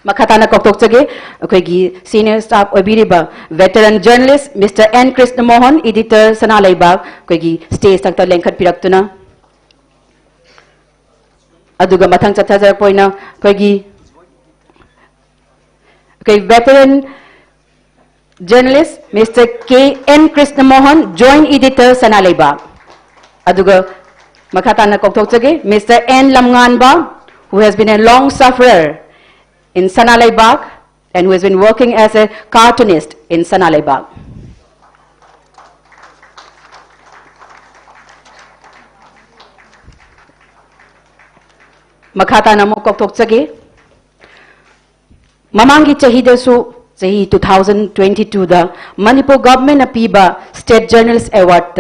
Makata na Koktok Chage akoigi senior staff obiriba veteran journalist Mr. N. Krishna Mohan, editor Sanaleibak, akoigi stage takta lengkhat piraktuna. aduga mathang chathajar poina koigi okay veteran journalist Mr. K.N. Krishnamohan, joint editor Sanaleibak. Aduga makatana koktochage Mr. N. Lamnganba, who has been a long sufferer in Sanaleibak and who has been working as a cartoonist in Sanaleibak. Makatana mo koktochage mamangi chahidasu Sahi 2022 da Manipur government apiba State Journalist Award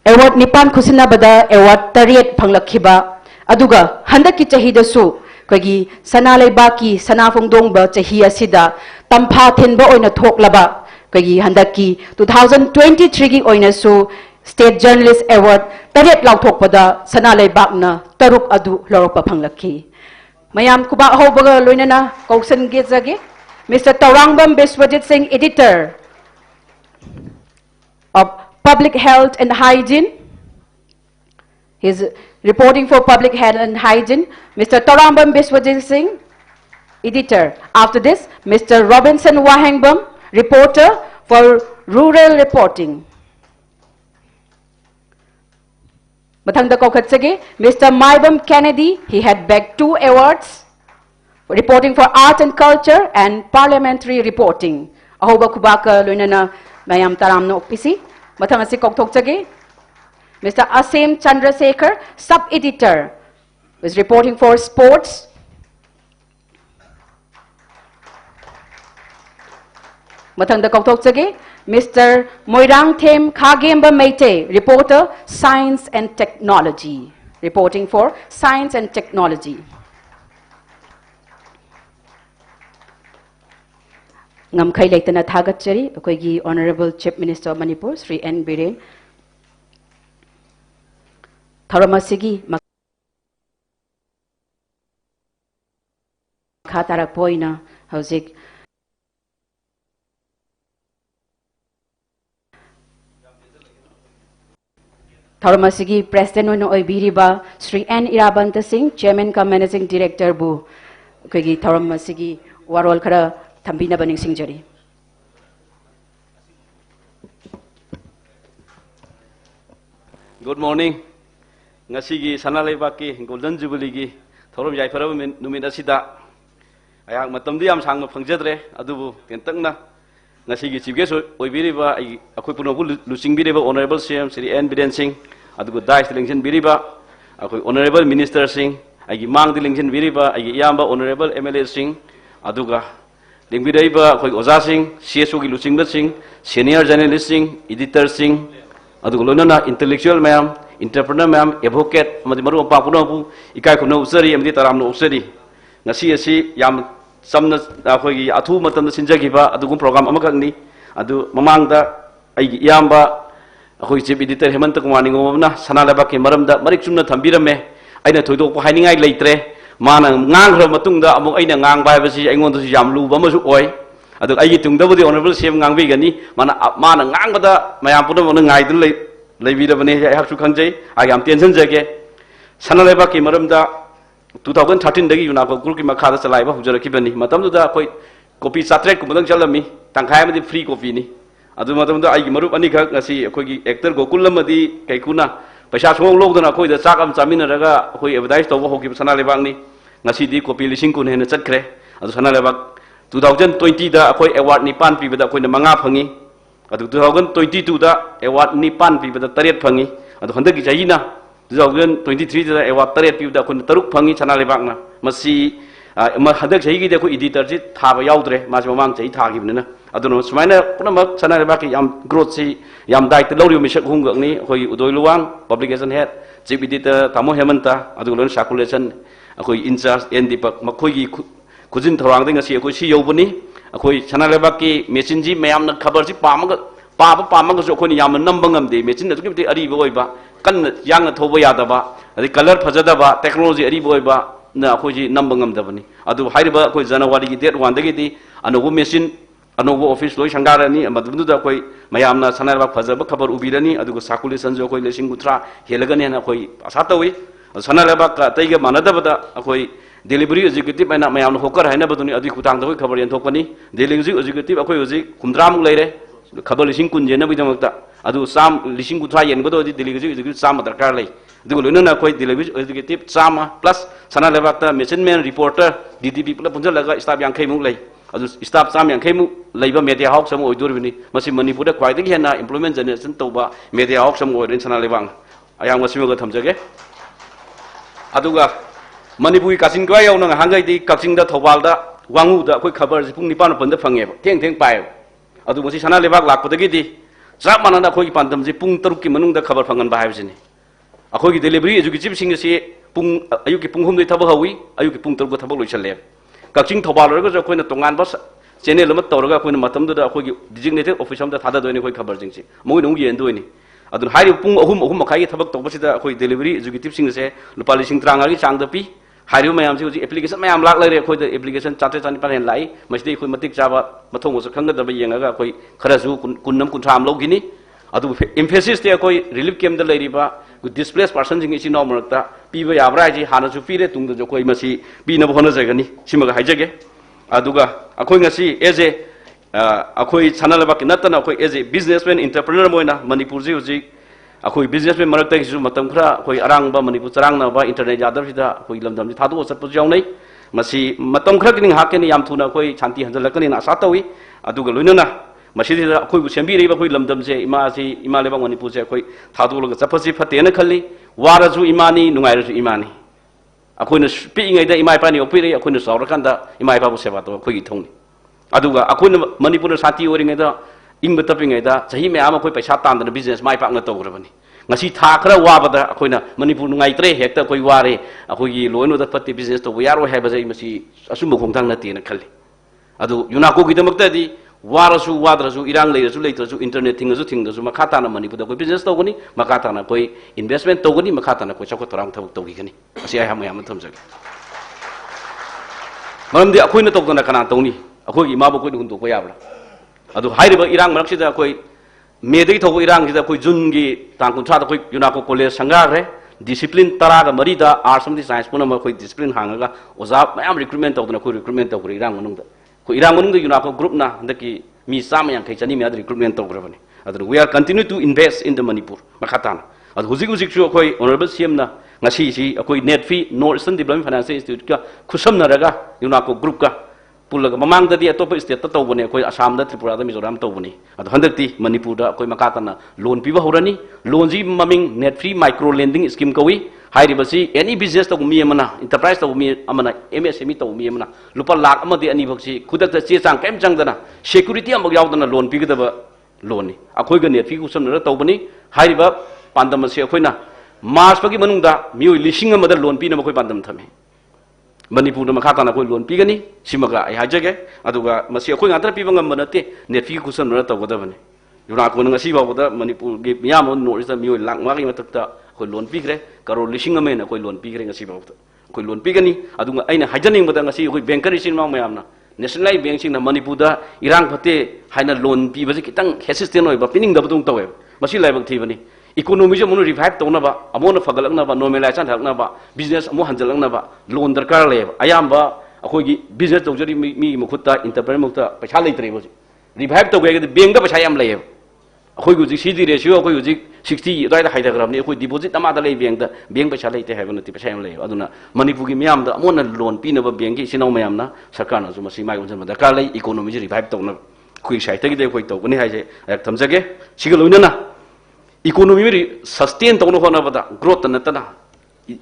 award nipan khusina bada award tariet phanglakhiba aduga handaki chahida su kogi Sanaleibak ki sanafungdong ba chahi asida tampha thinba oina thoklaba kogi handaki 2023 gi oina su State Journalist Award tariet lauthokpada Sanaleibak na taruk adu lorokpa phanglakhi mayam kuba hobaga loinana kausan ge jage Mr. Taurangbam Biswajit Singh, editor of Public Health and Hygiene. He's reporting for Public Health and Hygiene. Mr. Taurangbam Biswajit Singh, editor. After this, Mr. Robinson Wahangbam, reporter for Rural Reporting. Mathangda Kokatsage, Mr. Maibam Kennedy, he had bagged 2 awards. Reporting for Art and Culture and Parliamentary Reporting. Ahoba kubaka loinana mayam taram no opisi. Mathang asi kokthokchage. Mr. Asim Chandrasekhar, sub-editor, was reporting for Sports. Mathangda kokthokchage. Mr. Moirang Them Khagemba Meite, reporter, Science and Technology, reporting for Science and Technology. Ngamkai laitana thagatchari akoigi Honorable Chief Minister of Manipur Sri N. Biren Tharamasigi makhatara poina hauzik Tharamasigi President oina oibiriba Sri N. Irabanta Singh, Chairman cum Managing Director bu akoigi Tharamasigi warol khara Thambina Baning Singjari. Good morning. Ngasigi Sanaleibak ki Golden Jubilee ki thorom yai farab numit asida ayak matam di am sang ma phangjadre adubu kentangna ngasigi chief guest oibiriba akoi punobu lusing biriba Honorable CM Sri N. Biren Singh adugu dais lengsin biriba akoi Honorable Minister Singh agi mang di lengsin biriba agi yamba Honorable MLA Singh aduga Lingbidaiba koi Oza Singh, CSO ki Lusing Singh, Senior Journalist Singh, Editor Singh, adu lona intellectual ma'am, entrepreneur ma'am, advocate, amadi maru pa puno pu ikai kuno usari amadi taram no usari. Ngasi asi yam samna koi athu matam sinjagi ba adu kum program amakak ni adu mamang da ai yamba koi chief editor Hemanta Kumani ngomna Sanaleibak ki maram da marik chumna thambirame aina thoidok pa hainingai leitre mana ngang matung da amuk aina ngang bai basi aingon tu jam lu ba masu oi adu ai tung da budi Honorable CM ngang bi gani mana ngang bada mayam puno mana ngai du lei bi da bane hak su khangjai ai am tension jage Sanaleibak ki maram da 2013 dagi yuna ko group ki makha da chalai ba hujara ki bani matam du da koi copy satret ku madang chalami tangkhai ma di free copy ni adu matam da ai ki marup ani khak ngasi akoi ki actor Gokul lamadi kai kuna paisa song log dana khoi da chak am chamina raga khoi advertise to ho ki Sanaleibak ni ngasi di copy lising kun hena chatkre adu Sanaleibak 2020 da khoi award ni pan pi bada khoi na manga phangi adu 2022 da award ni pan pi bada taret phangi adu handaki jayina 2023 da award taret pi bada khoi taruk phangi Sanaleibak na masi ma hadak jayi gi de khoi editor ji thaba yaudre ma ji mamang jayi thagi bnena adu no sumaina punamak Sanaleibak ki yam growth si yam dait lori mi sak hungak ni khoi udoi luang publication head chief editor Tamo Hemanta adu lon circulation khoi in charge Dipak makhoi gi khujin thorang de ngasi khoi si yobani khoi Sanaleibak ki machine ji mayam na khabar ji pamaga pamaga jo khoi yam nambang am de machine na ki ari boi ba kan yang na thoba ya da ba adi color phajada ba technology ari boi ba na khoi ji nambang am da bani adu haiba khoi January gi date 1 da gi di anogo machine anogo office loi sangarani amadu da khoi mayam na Sanaleibak phajaba khabar ubirani adu circulation jo khoi lesing gutra helagani na khoi asa tawi Sanaleibak ka taiga manadabada akoi delivery executive aina mayam hokar haina baduni adi khutang da khabar yan thokpani delivery executive akoi hoji khumdram leire khabar lising kun jena bidamakta adu sam lising kuthra yen godo di delivery executive sam darkar lei adu loina akoi delivery executive sama plus Sanaleibak ta mission man reporter DTP pula punjal laga staff yang khai mu lei adu staff sam yang khai mu leiba media house sam oidorbini masi manipur da kwai dagi hena employment generation toba media house sam oirin Sanaleibak ayang masimo ga thamjage aduga manipuri kasin kwa yaw nang hangai di kaksing da thobal da wangu da koi khabar ji pung nipan pan da phange theng theng pai adu mosi Sanaleibak lakpodagi di chap manana khoi pandam ji pung taruk ki manung da khabar phangan ba haibjini akhoi ki delivery executive sing se pung ayu ki pung hum dei thaba hawi ayu ki pung taruk thaba loichale kaksing thobal ro ga khoi na tongan ba channel ma tawraga khoi na matam da khoi ki designated office am da thada doini khoi khabar jing si moi nung yen doini adun hari pung ahum makai ki thabak tawba sida khoi delivery executive sing se lupa lising tranga gi chang da pi hari mayam si application mayam lak lai re khoi da application chatre chani par hen lai masdi khoi matik chaba mathong so khang da ba yenga ga khoi khara su kunnam kuntram lo gini adu emphasis te khoi relief camp da lai ri ba displaced person jing isi no marakta pi ba yabra ji hana su pi re tung da khoi masi pi na bhona jagani simaga haijage aduga akhoi ngasi as a akhoi Sanaleibak natana akhoi as a businessman entrepreneur moina manipur ji uji akhoi businessman marakta gi matam khra akhoi arang ba manipur charang na ba internet yadar sida akhoi lamdam ji thadu sat pu jaw nei masi matam khra king hakeni yam thuna akhoi shanti hanjalakani na asa tawi aduga loinana masi da akhoi bu sembi rei ba akhoi lamdam je ima Leibak manipur je akhoi thadu log chapasi phatena khalli wara ju imani nungai ju imani akhoi na pi ngai da imai pani opiri akhoi na sawrakan da imai ba bu seba to akhoi gi thongni aduga akhoi manipur na sati oringai da ing batapingai da chahi me ama akhoi paisa tan da business mai pak na tograbani ngasi tha khara wabada akhoi na manipur ngai tre hekta akhoi ware akhoi gi loino da patti business to yaro heba jai masi asumbu khongthang na te na khalli adu yunako gi damakta di warasu wadrasu irang leirasu leitrasu internet thingasu thingdasu makata na manipur da koi business to gani makata na koi investment to gani makata na koi chakot torang thabuk to gi gani asi ai hamaya thamjage maramdi akhoi na tokdana kana tawni akhoi gi mabu koi dun to ko yabla adu hairiba irang marak sida koi medai thobo irang sida koi jun gi tang kun tha da koi yunako college sangare discipline tara ga mari da arts and science puna ma koi discipline hangaga oza mayam recruitment tawdana koi recruitment to irang manung da ko irang manung da yunako group na ndaki mi sam yang kai chani mi ad recruitment to grabani adu we are continue to invest in the manipur makhatana adu hujik chu koi honorable cm na ngasi si akoi net fee north eastern development finance institute ka khusam na raga yunako group ka pulaga mamang da di atop state ta tawbone akoi assam da tripura da mizoram tawbone adu handakti manipur da akoi makatana loan piba horani loan ji maming net free micro lending scheme kawi hairibasi any business to mi amana enterprise to mi amana MSME to mi amana lupa lakh amadi ani bhaksi khudak ta che chang kem chang dana security amag yaudana loan pigdaba loan ni akoi ga net fi ku samna tawbani hairiba pandam se akoi na mars pagi manung da mioi lising amada loan pi na akoi pandam thame manipur da makata na akoi loan pi gani simaga ai hajage aduga masi akoi ngatra pi bangam banate net fi ku samna tawgadabani yuna ko ngasi bawda manipur ge miyam no isa mioi lakh magi matakta koi loan pigre karo lising amena koi loan pigre ngasi bawta koi loan pigani adunga aina hajaning bada ngasi koi bankari sin mang mayamna national bank sing na manipur da irang phate haina loan pi baje kitang hesitant oi ba pining da budung tawe masi laibak thibani economy je monu revive tawna ba amona fagalakna ba normalization hakna ba business amu hanjalakna ba loan darkar le ayamba akoi gi business tawjari mi mukhutta entrepreneur mukta paisa leitre boji revive tawge gi bank da paisa yam leib akoi gu CD ratio akoi gu 60 dai da haida grabni akoi deposit amada lei bank paisa leite haibana ti paisa yam leib aduna manipur gi miyam da amona loan pi na ba bank gi sinau mayam na sarkar na masi mai unjan da ka lei economy je revive tawna koi sai tagi de koi tawgani haije ak thamjage sigal loina economy ri sustain tawno hona bada growth na tana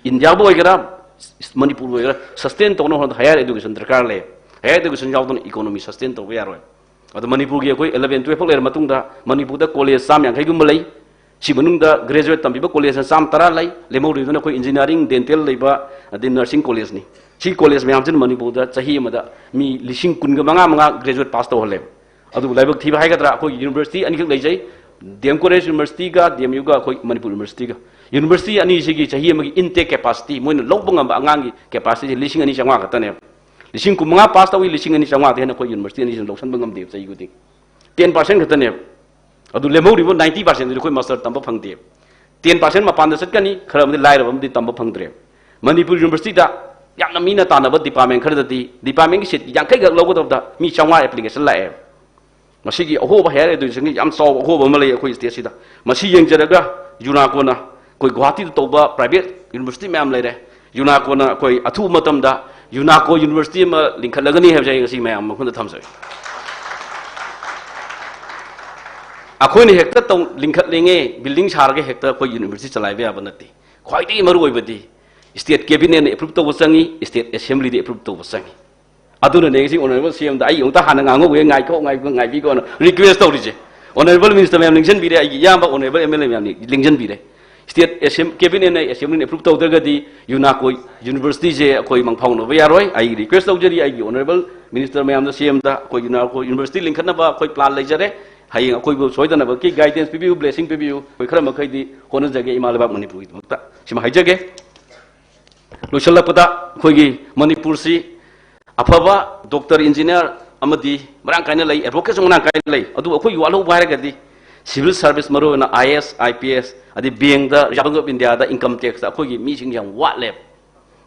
india boy gara manipur boy gara sustain tawno hona higher education darkar le higher education yaudon economy sustain tawga yaro adu manipur gi koi 11 12 ler matung da manipur da college sam yang kai gum lei si manung da graduate tambi ba college sam tara lai lemau ri na koi engineering dental leiba adi nursing college ni si college me amjin manipur da chahi ma da mi lising kun ga manga graduate pass to hole adu laibak thiba haigadra koi university ani khak lei jai DM College University ga DMU ga koi manipur university ga university ani sigi chahi ma intake capacity moina lobang amba angangi capacity lising ani changwa ka tane lising ku manga pass tawi lising ani changwa de na koi university ani jin loksan bangam de chai gudi 10% ka tane adu lemau ribo 90% de koi master tamba phangde 10% mapanda satkani khara mdi lai rabam di tamba phangdre manipur university da yamna mina tanaba department khara di department ki seat yang kai ga logo da mi changwa application la e masigi oho ba here du singi yam saw oho ba malai khoi state sida masi yeng jaraga yuna ko na koi guwahati to ba private university mam lai re yuna ko na koi athu matam da yuna ko university ma lingkhalagani heb jai ngasi mayam ma khunda thamsai अखोई ने Hector तो लिंखत लेंगे building सारगे Hector कोई university चलाए बे बनती ख्वाइदी मरु ओइबदी state cabinet ने approve तो बसंगी state assembly ने अप्रूव तो बसंगी अदुना ने सी ऑनरेबल सीएम दा आई उता हाना ngango वे ngai ko रिक्वेस्ट तो रिजे ऑनरेबल मिनिस्टर मैम लिंजन बिरे आई याम ऑनरेबल एमएलए मैम लिंजन बिरे स्टेट कैबिनेट ने असेंबली ने अप्रूव तो दरगदी यूनाको यूनिवर्सिटी जे कोई मंगफाउ नो बे यारोय आई रिक्वेस्ट तो जरी आई ऑनरेबल मिनिस्टर मैम दा सीएम दा कोई यूनाको यूनिवर्सिटी लिंखना बा कोई प्लान लेजरे हाई कोई सोदना की गाइडेंस पीबू ब्लेसिंग पीबू कोई खर मखैदी होना जगे इमालबाग मणिपुर की मक्ता सिमा हाइजगे लोसलपदा खोगी मणिपुर सी अफबा डॉक्टर इंजीनियर अमदी मरांग कायना लई एडवोकेट मरांग कायना लई अदु अखोई वालो बायरगदी सिविल सर्विस मरोना आईएएस आईपीएस अदि बैंक दा रिजर्व ऑफ इंडिया दा इनकम टैक्स दा अखोई मीसिंग yang वाटले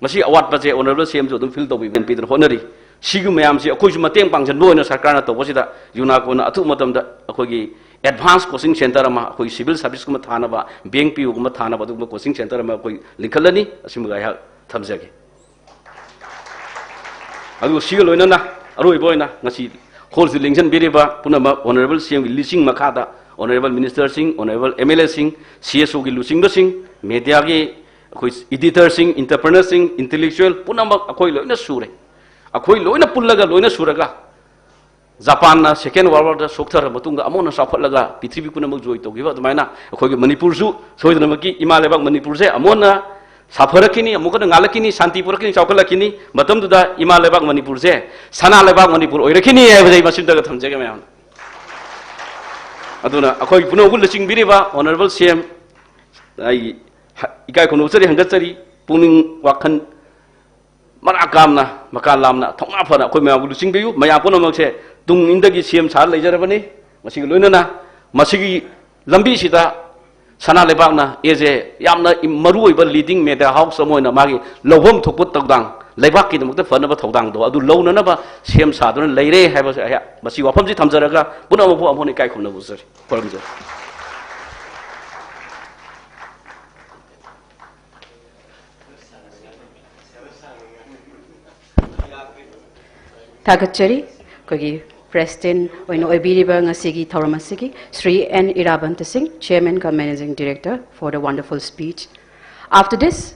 मसी अवाट बजे ऑनरेबल सीएम जो फिल तो बिन पीदर होनरी सिगु मैम से अखोई मतेंग पांगजन बोयना सरकार ना तोबसिदा यूनाको ना अथु मतमदा अखोई एडवांस कोचिंग सेंटर अमा अखोई सिविल सर्विस कुमा थानाबा बैंक पीयू कुमा थानाबा दुमा कोचिंग सेंटर अमा अखोई लिंखलनी असिमुगा या थमजगे अदु सिगु लोइना अरोय बोयना ngasi होल से लिंजन बिरेबा पुनमा ऑनरेबल सीएम लिसिंग मखादा honourable minister Singh honourable MLA Singh CSO की लुसिंग दो सिंह मीडिया की अखोई editor Singh entrepreneur Singh intellectual पुनमा अखोई लोइना सुरे अखोई लोइना पुल्लगा लोइना सुरगा जापान ना सेकेंड वर्ल्ड वार सोक्थर मतुंगा अमोना साफटलगा पृथ्वी पुनमक जोय तोगिबा अदमायना अखोई मणिपुर सु सोयदनमकी इमालेबाग मणिपुर से अमोना साफरकिनी अमुकन गालकिनी शांतिपुरकिनी चौखलकिनी मतमदुदा इमालेबाग मणिपुर से सनालेबाग मणिपुर ओइरकिनी हैबदै मसिमदगा थमजेगे मैम अदुना अखोई पुनोगुल लचिंग बिरेबा ऑनरेबल सीएम आई इकाय खुनुचरी हंगचरी पुनिंग वाखन मरा कामना मका लामना थोंगा फना अखोई मैम लुचिंग बियु मया पुनमकसे तुंग इंदगी सीएम सार लेजरबनी मसिगी लोइनना मसिगी लंबी सिदा सनालेबागना एजे यामना मरुओइबा लीडिंग मेडिया हाउस अमोइना मागी लौभम थोकपुत तौदांग लेबाक की दमकते फनबा थौदांग दो अदु लौननबा सेम सादुन लेरे हैबा आया मसी वाफमजि थमजरगा पुनमबो अमोनि काय खुमना बुसरि फरमजर Tagachari kogi President oino oibiriba ngasigi thauramasigi Sri N Irabanta Singh, Chairman cum Managing Director, for the wonderful speech. After this,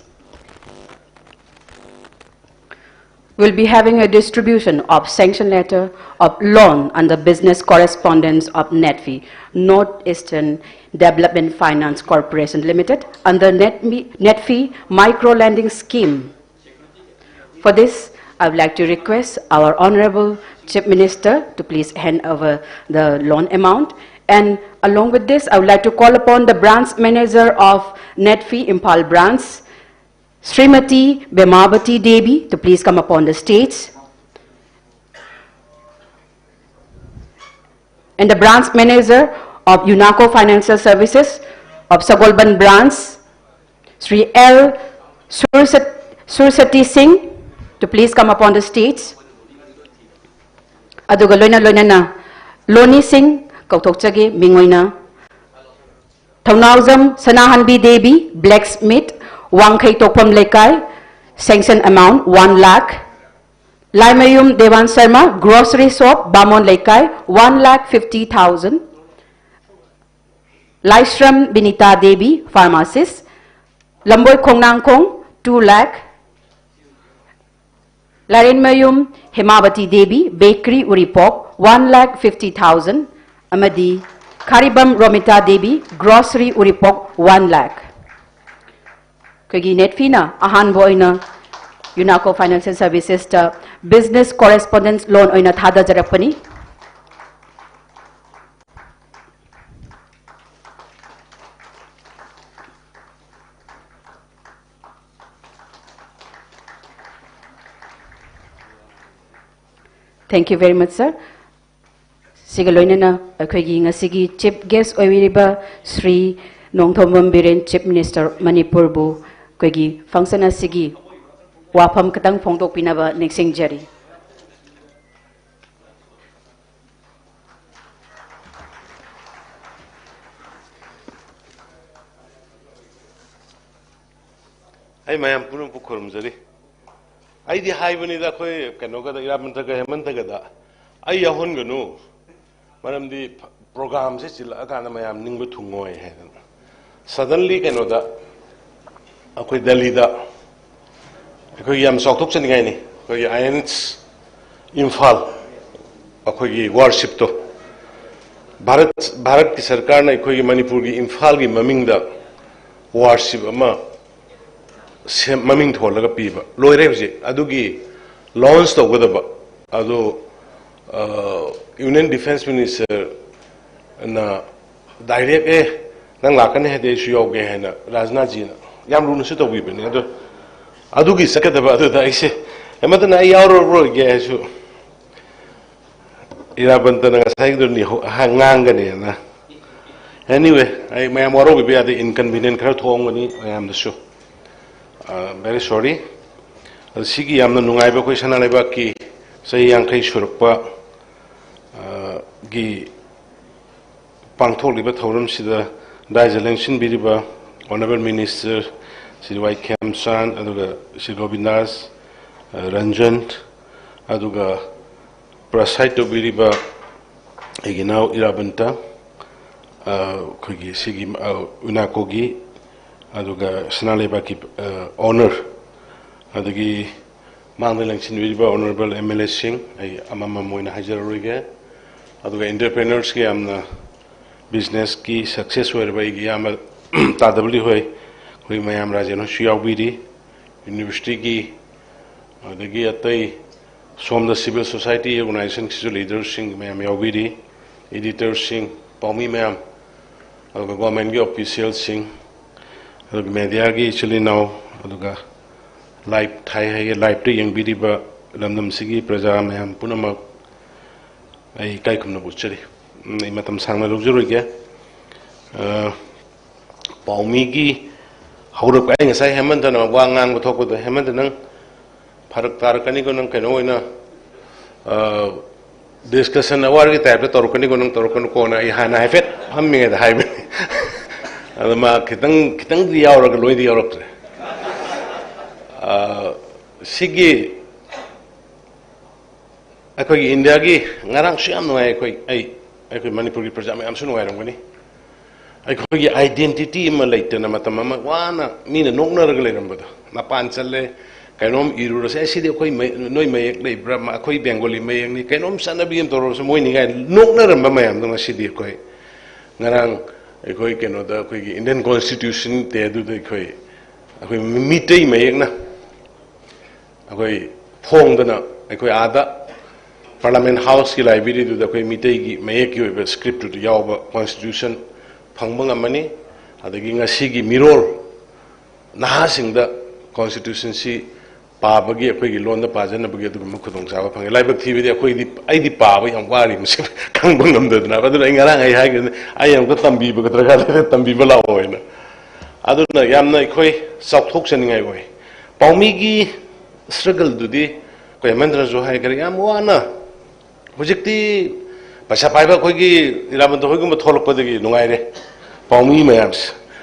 we'll be having a distribution of sanction letter of loan under business correspondence of NETFI, Northeastern Development Finance Corporation Limited, under NETFI Micro Lending Scheme. For this, I would like to request our Honorable Chief Minister to please hand over the loan amount. And along with this, I would like to call upon the branch manager of NETFI Imphal branch, Srimati Bemavati Devi, to please come upon the stage. And the branch manager of UNACO Financial Services of Sagolban branch, Sri L. Sursati Singh, to please come upon the stage. Aduga loina na Loni Singh kauthokchage mingoina Thaunauzam Sanahanbi Devi, blacksmith, Wangkhai Tokpam Lekai, sanction amount 1 lakh. Laimayum Devan Sharma, grocery shop, Bamon Lekai, 1,50,000. Laishram Binita Devi, pharmacist, Lamboy Kongnangkong, 2 lakh. Larinmayum Hemavati Devi, bakery Uripok, 1,50,000. Amadi Karibam Romita Devi, grocery Uripok, 1 lakh. Kogi Netfina Ahan Boina UNACO Financial Services business correspondence loan oina thada jarapani. Thank you very much, sir. Sigaloina na akhoi ngasigi chief guest oiriba Sri Nongthomam Biren Chief Minister Manipur bu koigi function asigi wafam katang phongdok pinaba nixing jari. I mayam punum pukurum jari. I di hai bani da koi kanoga da iraman taga heman taga da. I yahon ganu. Manam di program se chila akana mayam ningbu thungoi hai. Suddenly kanoda akoi Delhi da akoi yam sok tok chani ngai ni. Koi INS Imphal akoi gi worship to. Bharat ki sarkar na akoi gi Manipur gi Imphal gi maming da worship ama maming tholaga piba loire huje adugi launch to godaba adu Union Defense Minister na direct nang lakane hede shu yoge hena Rajnath ji na yam runu su to wi bani adugi sakadaba adu da ise emata na yawro ro ge shu ira banta na sai do ni hangang ne na anyway I mayam waro bi ade inconvenient khar thong ni I am the show. Very sorry. Sigi yamna nungai ba koi Sanaleibak ki sai yangkai surukpa gi pangthok liba thorum sida dai election biriba honorable minister Sri Y Kemsan aduga Sri Govindas Ranjan aduga prasai to biriba eginau irabanta kogi sigi unakogi aduga Sanaleibak ki honor adagi mangdalang sinwiba honorable MLA Singh ai amama moina hajaroige aduga entrepreneurs ki amna business ki success werba gi am tadabli hoy koi mayam rajeno shiyawbiri university ki adagi atai somda civil society organization ki leaders sing mayam yawbiri editors sing paumi mayam aduga government ki officials sing media ki actually now aduga live thai hai live to yang biriba lamdam sigi praja mayam punama ai kai khumna buchari ai matam sangna lujuru ge paumi gi haurak ai ngasai hemanta na wangang thokko da hemanta nang pharak tarakani ko nang keno ina discussion awar gi type torkani ko nang torkan ko na ai hana hafet hammi da hai adama kitang di yaurag loi di yaurag sigi akoi India gi ngarang siam no akoi Manipur gi praja am sunu ngai rangani akoi gi identity ma laita na matama wana mina nokna rag le rambada na pan challe kainom iru se sidi akoi noi mayek le brahma akoi Bengali mayek ni kainom sanabi em toro se moi ni ngai nokna ramba mayam na sidi akoi ngarang akoi keno da akoi gi Indian Constitution te du de akoi mitei mayek na akoi phong da na akoi ada Parliament House ki library du da akoi mitei gi mayek ki oiba script du yaw Constitution phangbang amani adagi ngasi gi mirol naha sing da Constitution si pabagi akoi gi lon da pajana bagi du khudong sa phang laibak thibi de akoi di ai di pa ba yam wari musi kangbang nam da na ba du ngarang ai ha gi ai am ko tambi ba tra ga tambi ba la hoina adu na yam na akoi sok thok chen ngai oi paumi gi struggle du di ko mandra jo hai gar yam wana hujikti pasha paiba koi gi iraman to hoi tholok pa de gi nungai re paumi mayam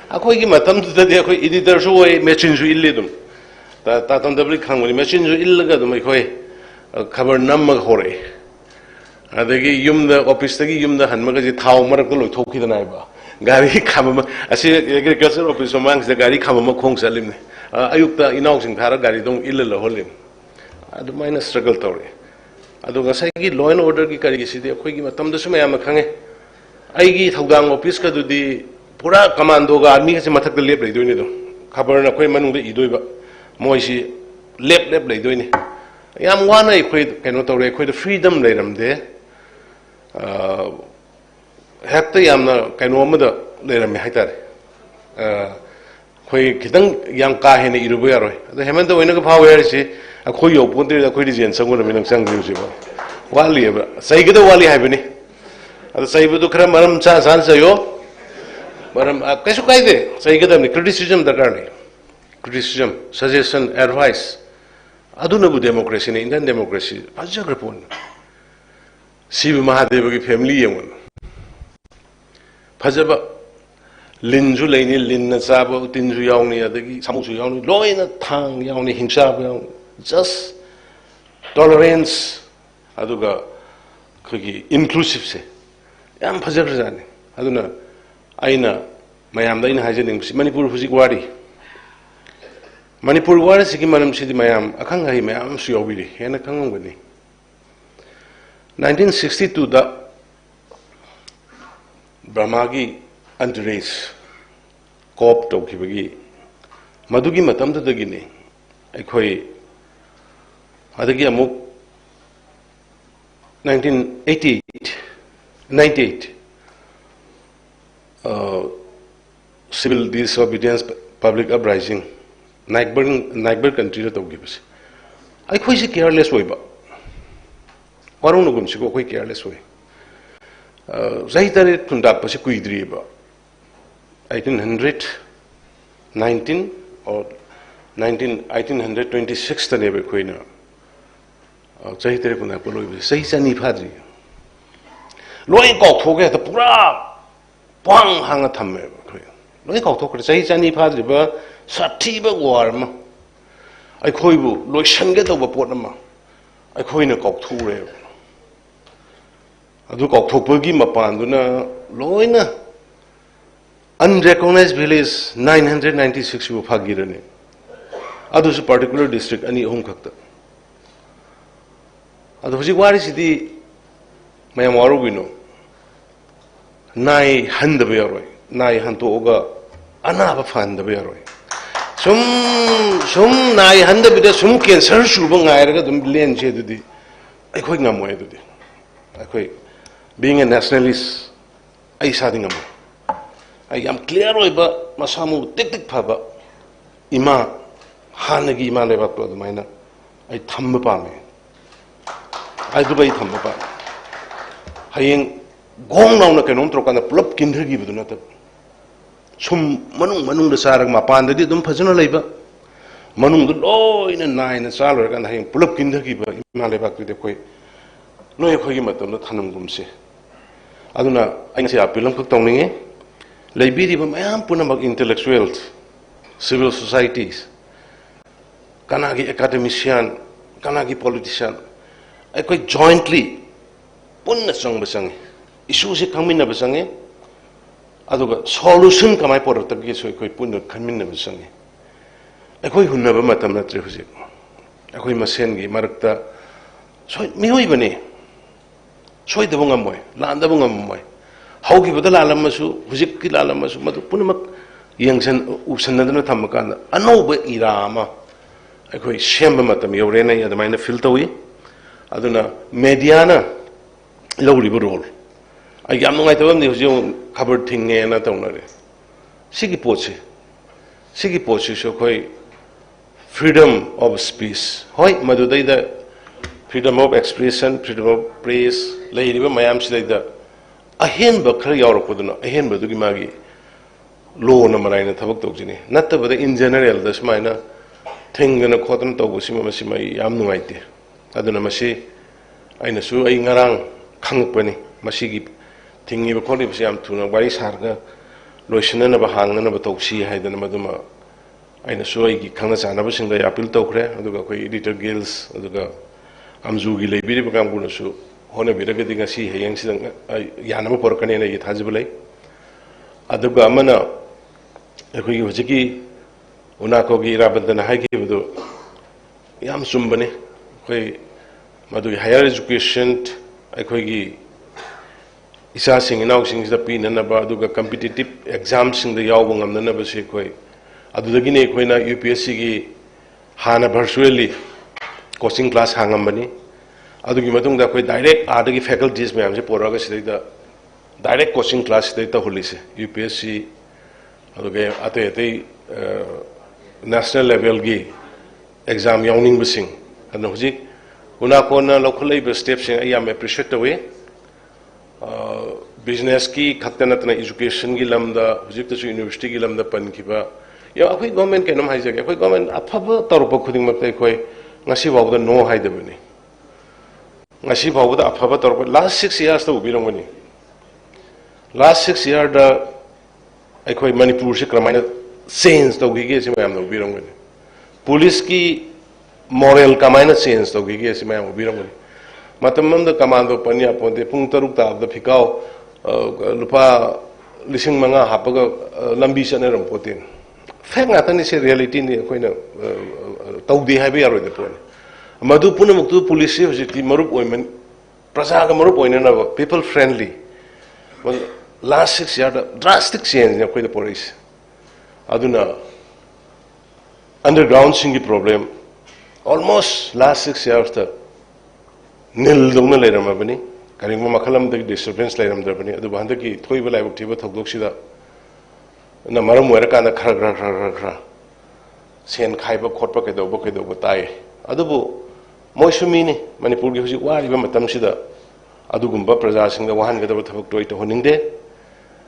akoi gi matam du de akoi editor jo oi machine ju ille dum ta tam dabli khangoni machine ju illaga dum akoi khabar nam ma hore adagi yum da office gi yum da hanma ga ji thau marak loi thokhi da nai ba gari khama asi agriculture office mang se gari khama khong salim ne ayukta inau sing thara gari dong illa la holim adu maina struggle tore adu ngasai gi law and order gi kari gi sidi khoi gi matam da suma yam khange ai gi thaudang office ka du di pura commando ga army se mathak da lep lai doini do khabar na khoi manung da idoi ba moi si lep lai doini yam wana ai khoi keno tore khoi da freedom lai ram de hekta yamna keno ma da lai ram hai tare khoi kitang yang ka he ne irubu yaroi ado hemanta oina ka phaw yer si khoi yo pon de khoi jen sang na minang sang ju ba wali ba sai ga wali hai bani ado sai bu khara maram cha san sa yo कैसे कायदे सही कदम नहीं criticism दरकार नहीं criticism suggestion advice अदुनबु democracy ने Indian democracy फजग्र पोन शिव महादेव की family Yangon फजब लिंजु लेनी लिन चाब तिंजु यावनी अदगी सामुसु यावनी लोइना थांग यावनी हिंसा यावनी just tolerance अदुगा खगी inclusive से याम फजग्र जाने अदुना आइना मयाम दाइना हाइजनिंग मणिपुर हुजिक वारी मणिपुर वारी सिकी मरम सिदी मयाम अखंग हाइ मयाम सु याविरि हेना खंगंगनि 1962 दा ब्रह्मागी अंतरेस कोप तौखिबगी मदुगी मतमदगिने अखोई अदगी अमुक 98 civil disobedience public uprising neighbor country da tawgibase ai khoi se careless oiba warung gum si ko khoi careless oi zahi tare thundak pase kuidri ba 1819 or 1826 tane be khoi na zahi tare kuna poloi be sahi chani phadri loi kok thoge ta pura Pang hang a thame, Loy Kautok, say Jani Padri, Satiba warm. I call you, Loy Shanget over Portama. I call in a cock two rev. I do cock Topogi Mapanduna, Loina. Unrecognized village 996 of Hagirane. Others a particular district, any home cooked. Others, what is the Mayamaru we know? Nai hand the bear, Nai Hantoga, another fan the bear. Some Nai hand the bit, some can search Subang, I got them lane shaded. I quite know why to do. I quite being a nationalist, I sadding a I am clear over Masamu, Tik Papa, Ima, Hanagi Maleva to the miner. I thumb me. I do by thumb upon. Gong now na kanon trokan na plop kinder gi buduna ta sum manung da sarag ma pan di dum phajana leiba manung du loi na nai na sal kan hain plop kinder gi ba ma leiba tu de koi noi khoi gi matam na thanam gum se aduna ain se apilam khak tong ninge leibi ri ba mayam puna mag intellectuals civil societies kanagi academician kanagi politician ai koi jointly punna sang basang issue se kangmin na basange aduga solution kamai por ta gi soi koi pun khanmin na basange akoi hunna ba matam na tre husi akoi masen gi marakta soi mi hoi bane soi da bungam moi lan da bungam moi hau gi bada lalam masu hujik ki lalam masu madu punamak yangsan upsan na tham ka na ano ba irama akoi shemba matam yore na ya da mai na fil tawi aduna media na lowri bu role I am not going to cover thing and not only. Sigi Pochi so quite freedom of speech. Hoi, Madudai the freedom of expression, freedom of praise, lady Mayam Slida. A hen bakari or Puduna, a hen Badugimagi, low number in a Tabaktojini. Not the in general, this minor thing in a cotton Togusima Yam no idea. Adunamashi, I know a Narang, Kangpani, Mashigi. Thingy be calling Siam to Wari Sarga, Loishan of a hang and of a toxi, Hayden Maduma. I know so I can't sign up in the apple tokre, and the little gills, and the Amzugi Labiri become good so. Honor be getting a sea, Yanama Porcane, it has a belay. At the Gamana, a Hujiki, Unakogi, rather than a high give to Yam Sumbane, Madu higher education, a quiggy. Isa sing now sings the pin and about the competitive exams in the Yawang and the Nabasi Koi. Adugine Quena UPSC Hana virtually coaching class Hangambani. Adugimatung the direct Adagi faculties may have Poragas the direct coaching class data Holise, UPSC Ate national level gi exam yawning basing. And the Hujik Unakona local labor steps in I am appreciate the way. business ki khatna natna education gi lamda hujik tasu university gi lamda pan khiba ya akhoi government ke nam haijage akhoi government afaba torpa khuding mak tai khoi ngasi bawda no haidabani ngasi bawda afaba torpa last 6 years ta ubirangani last 6 years da akhoi manipur se kramaina change to gi ge se mayam no ubirangani police ki moral kamaina change to gi ge se mayam ubirangani matamam da commando panya ponte pung taruk ta da phikau lupa lising manga hapaga lambi chane ram potin fact ngata ni se reality ni koina tawdi habi aro de pon madu puna muktu police hojiti marup oimen praja ga marup oina na people friendly well last 6 years drastic change ni koi de police aduna underground singi problem almost last 6 years ta nil dongna leiram abani karingma makhalam de disturbance leiram dabani adu banda ki thoi balai buk thiba thogdok sida na maram wera kana khra sen khaiba khotpa ke do tai adubu moisumi ni manipur gi hujik wari ba matam sida adugumba praja singda wahan ga da thabak toi to honingde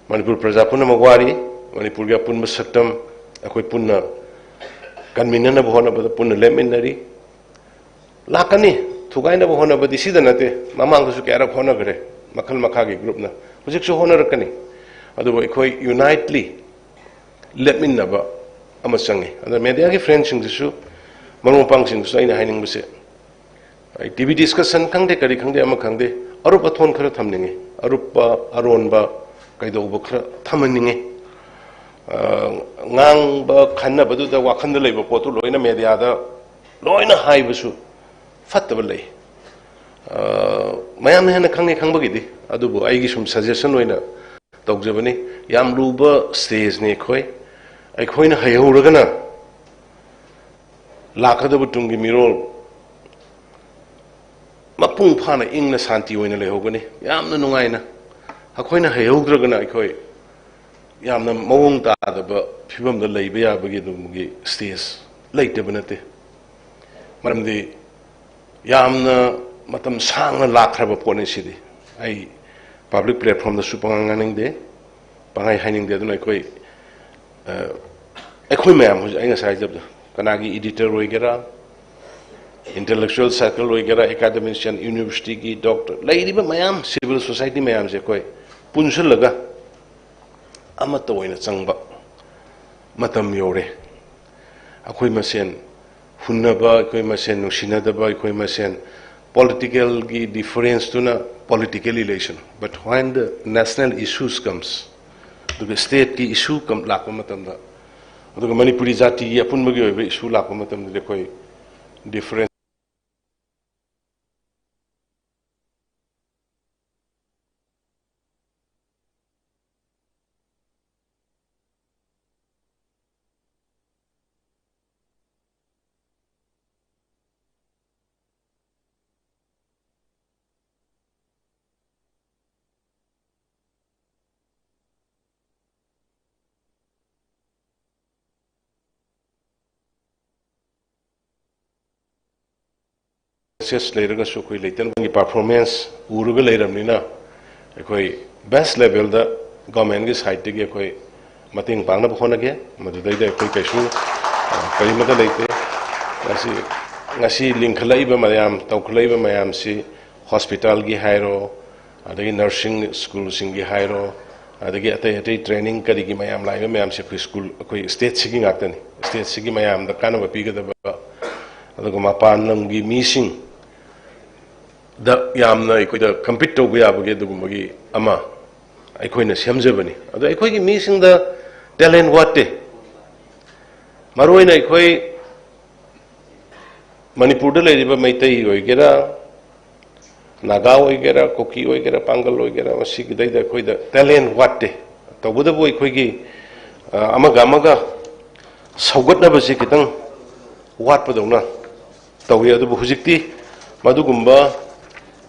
manipur praja punna magwari manipur ga punma saktam akoi punna kanmina na bhona ba punna leminari lakani thugaina ba hona ba disida nate mamang su kera khona gre makhal makha gi group na hujik su hona rakani adubu ikoi unitely let me never am a sangi and the media friends sing su maru pang sing su ina haining buse ai tv discussion khangde kari khangde ama khangde arupa thon khara thamninge arupa aronba kaido ba khara thamninge ngang ba khanna badu da wakhanda leiba potu loina media da loina haibusu fattaba lei mayam hena khange khangbagi di adubu aigi sum suggestion loina tawjabani yam luba stage ne khoi aikoina hayhuragana lakadabu tungi mirol mapung phana ingna santi oina lehogani yamna nungaina akoina hayhuragana aikoi yamna mawong ta da ba phibam da leiba ya bagi dumugi stage leite banate maramdi yamna matam sangna lakraba pone sidi ai public platform da supanganganing de pangai haining de duna aikoi akhoi mayam hu ainga sai jab kanagi editor roigera intellectual circle roigera academician university ki doctor lairiba mayam civil society mayam je koi punsul laga amata oina changba matam yore akhoi masen hunnaba akhoi masen nusinadaba akhoi masen political ki difference tuna political relation but when the national issues comes the state ki issue kam lakpa matam da aduga manipuri jati gi apun magi oibe issue lakpa matam de koi difference later so koi leitan bangi performance uruga leiramnina koi best level da government gi side gi koi mating pangna bkhona ge madudai da koi kaisu kari mata leite ngasi linkhlai ba mayam tawkhlai ba mayam si hospital gi hairo adagi nursing school sing gi hairo adagi atai training kari gi mayam lai mayam si school koi state sigi ngakani state sigi mayam da kana ba piga da ba aduga mapan nam gi missing da yamna ikoida compete to ya bage dugumagi ama aikoina semjabani ado aikoigi missing da talent watte maroina ikoi manipur da leriba maitai oigera naga oigera koki oigera pangal oigera wasi gidai da koida talent watte tawbuda boy koigi amaga saugatna basi kitang watpa dawna tawi adu hujikti madugumba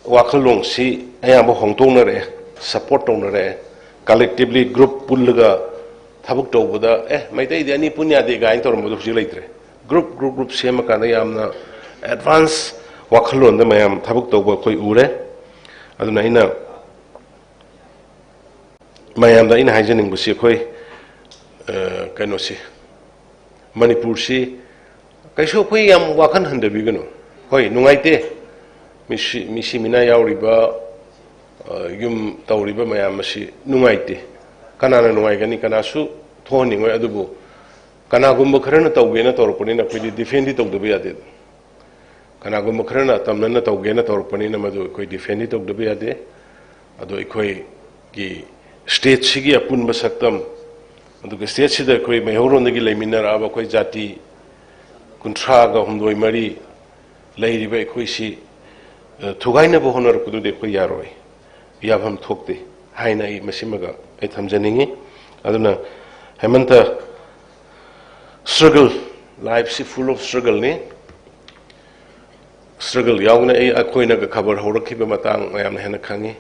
wakhalong si ayamba hongtong re support tong re collectively group pullaga thabuk tawbuda maitai de ani punya de gain tor modu hujik leitre group sema kana yamna advance wakhalon da mayam thabuk tawba koi ure aduna ina mayamda ina haijaning basi khoi kano si manipur si kaiso khoi yam wakan handabi gano hoi nungaite misi mina yauriba yum tauriba mayam masi nungaite kanana nungai gani kanasu thoni ngoi adubu kana gumba kharana tawgena torpani na khoi defendi tawdabi ade kana gumba kharana tamnana tawgena torpani na madu khoi defendi tawdabi ade ado khoi ki state sigi apun basaktam adu ke state sida khoi mehoro nagi leiminar aba khoi jati kuntra ga humdoi mari leiriba khoi si thugaina bo honor kudu de khoi yaroi yabham thokte haina I masimaga ai thamjaningi aduna hemanta struggle life si full of struggle ni struggle yauna ai akoina ga khabar horakhiba matang mayam hena khangi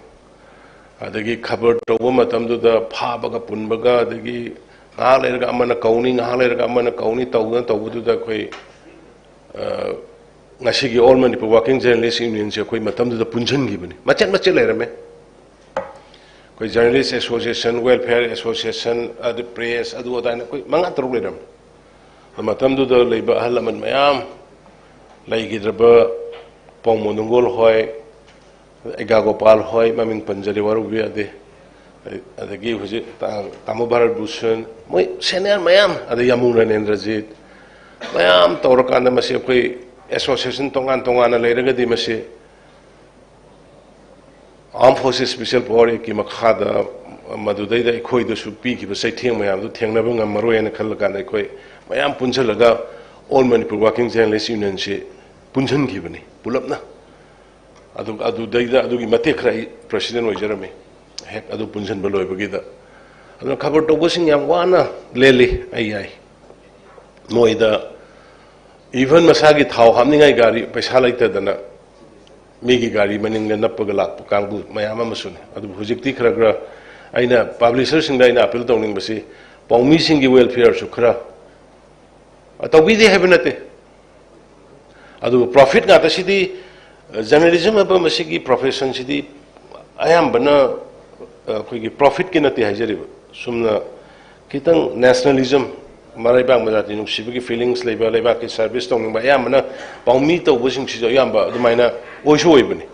adagi khabar toba matamdu da phabaga punbaga adagi ngalerga amana kauni ngalerga amana kauni tawna tawbudu da khoi ngasigi all manipur working journalist union se khoi matamdu da punjan gibani machet lerame khoi journalist association welfare association adu press adu adana khoi manga taru leram matamdu da leiba halaman mayam leigidraba pongmonungol hoi Egagopal hoi mamin panjari waru biade adagi huji tamu Bharat Bhushan moi senior mayam ada Yamuna Nendrajit mayam tawrakanda masi koi association tongan leiraga di masi Armed Forces Special Force ki makhada madudai da khoi da supi ki basai theng mayam du thengna bang maroi na khalaga na khoi mayam punjalaga all Manipur working journalist union se punjan ki bani pulapna adu daida adu gi mate khrai president oijarame hek adu punjan baloi bagida adu khabar to bosing yam wana lele ai moida even masagi thau hamningai gari paisa laita dana migi gari maning le napaga lak kangbu mayama masun adu hujikti khragra aina publisher sing da ina appeal tawning basi paumi sing gi welfare su khra atawi de hebenate adu profit ngata sidi journalism aba masigi profession sidi ayam bana koi profit ki nati hajari sumna kitang nationalism marai bang majati nu sibigi feelings leba ki service tong ba ayam bana paumi to bosing si ayam ba dumaina oiso oibani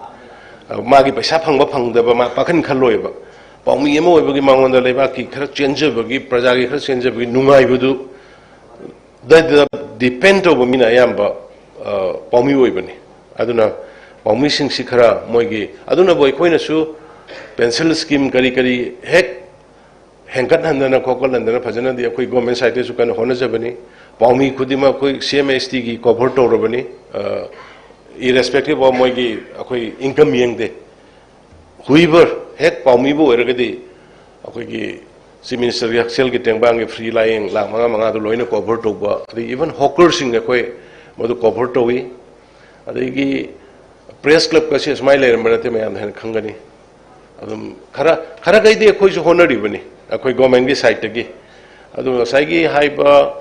magi paisa phangda ba ma pakhan khaloi ba paumi emo oibagi mangonda leba ki khara change bagi praja ki khara change bagi nungai budu da depend over mina ayam ba paumi oibani aduna paumi sing sikhara moigi aduna boy koina su pencil scheme kari hek hengkat handana kokol handana phajana di koi government side su kan hona jabani paumi khudima koi CMST ki cover to robani irrespective of moigi koi income yengde huiber hek paumi bo ergadi koi ki si minister yaksel ki tengbang free lying la manga do loina cover to ba even hawkers sing koi modu cover to wi adigi press club ka se smile le manate mayam hen khangani adum khara gai de khoi su honori bani akhoi government gi side gi adu sai gi haiba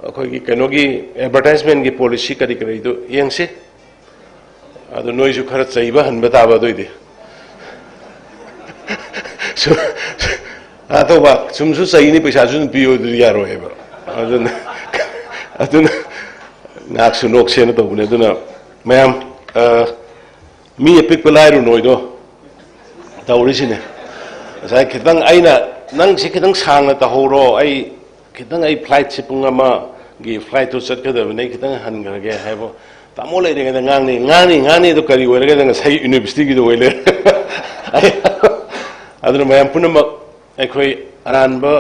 akhoi gi keno gi advertisement gi policy kari do yengse adu noi su khara chaiba han bata ba doide so ato ba sumsu sai ni paisa sun piyo du yaro eba adun nak su nok se na to bune aduna mayam mi epic pelairu noido taurisine sai kitang aina nang si kitang sang ta horo ai kitang ai flight sipungama gi flight to set kada nei kitang han ga ge habo tamole re ga ngani to kari wele ga sai university gi do wele ai aduna mayam punama ai khoi aranba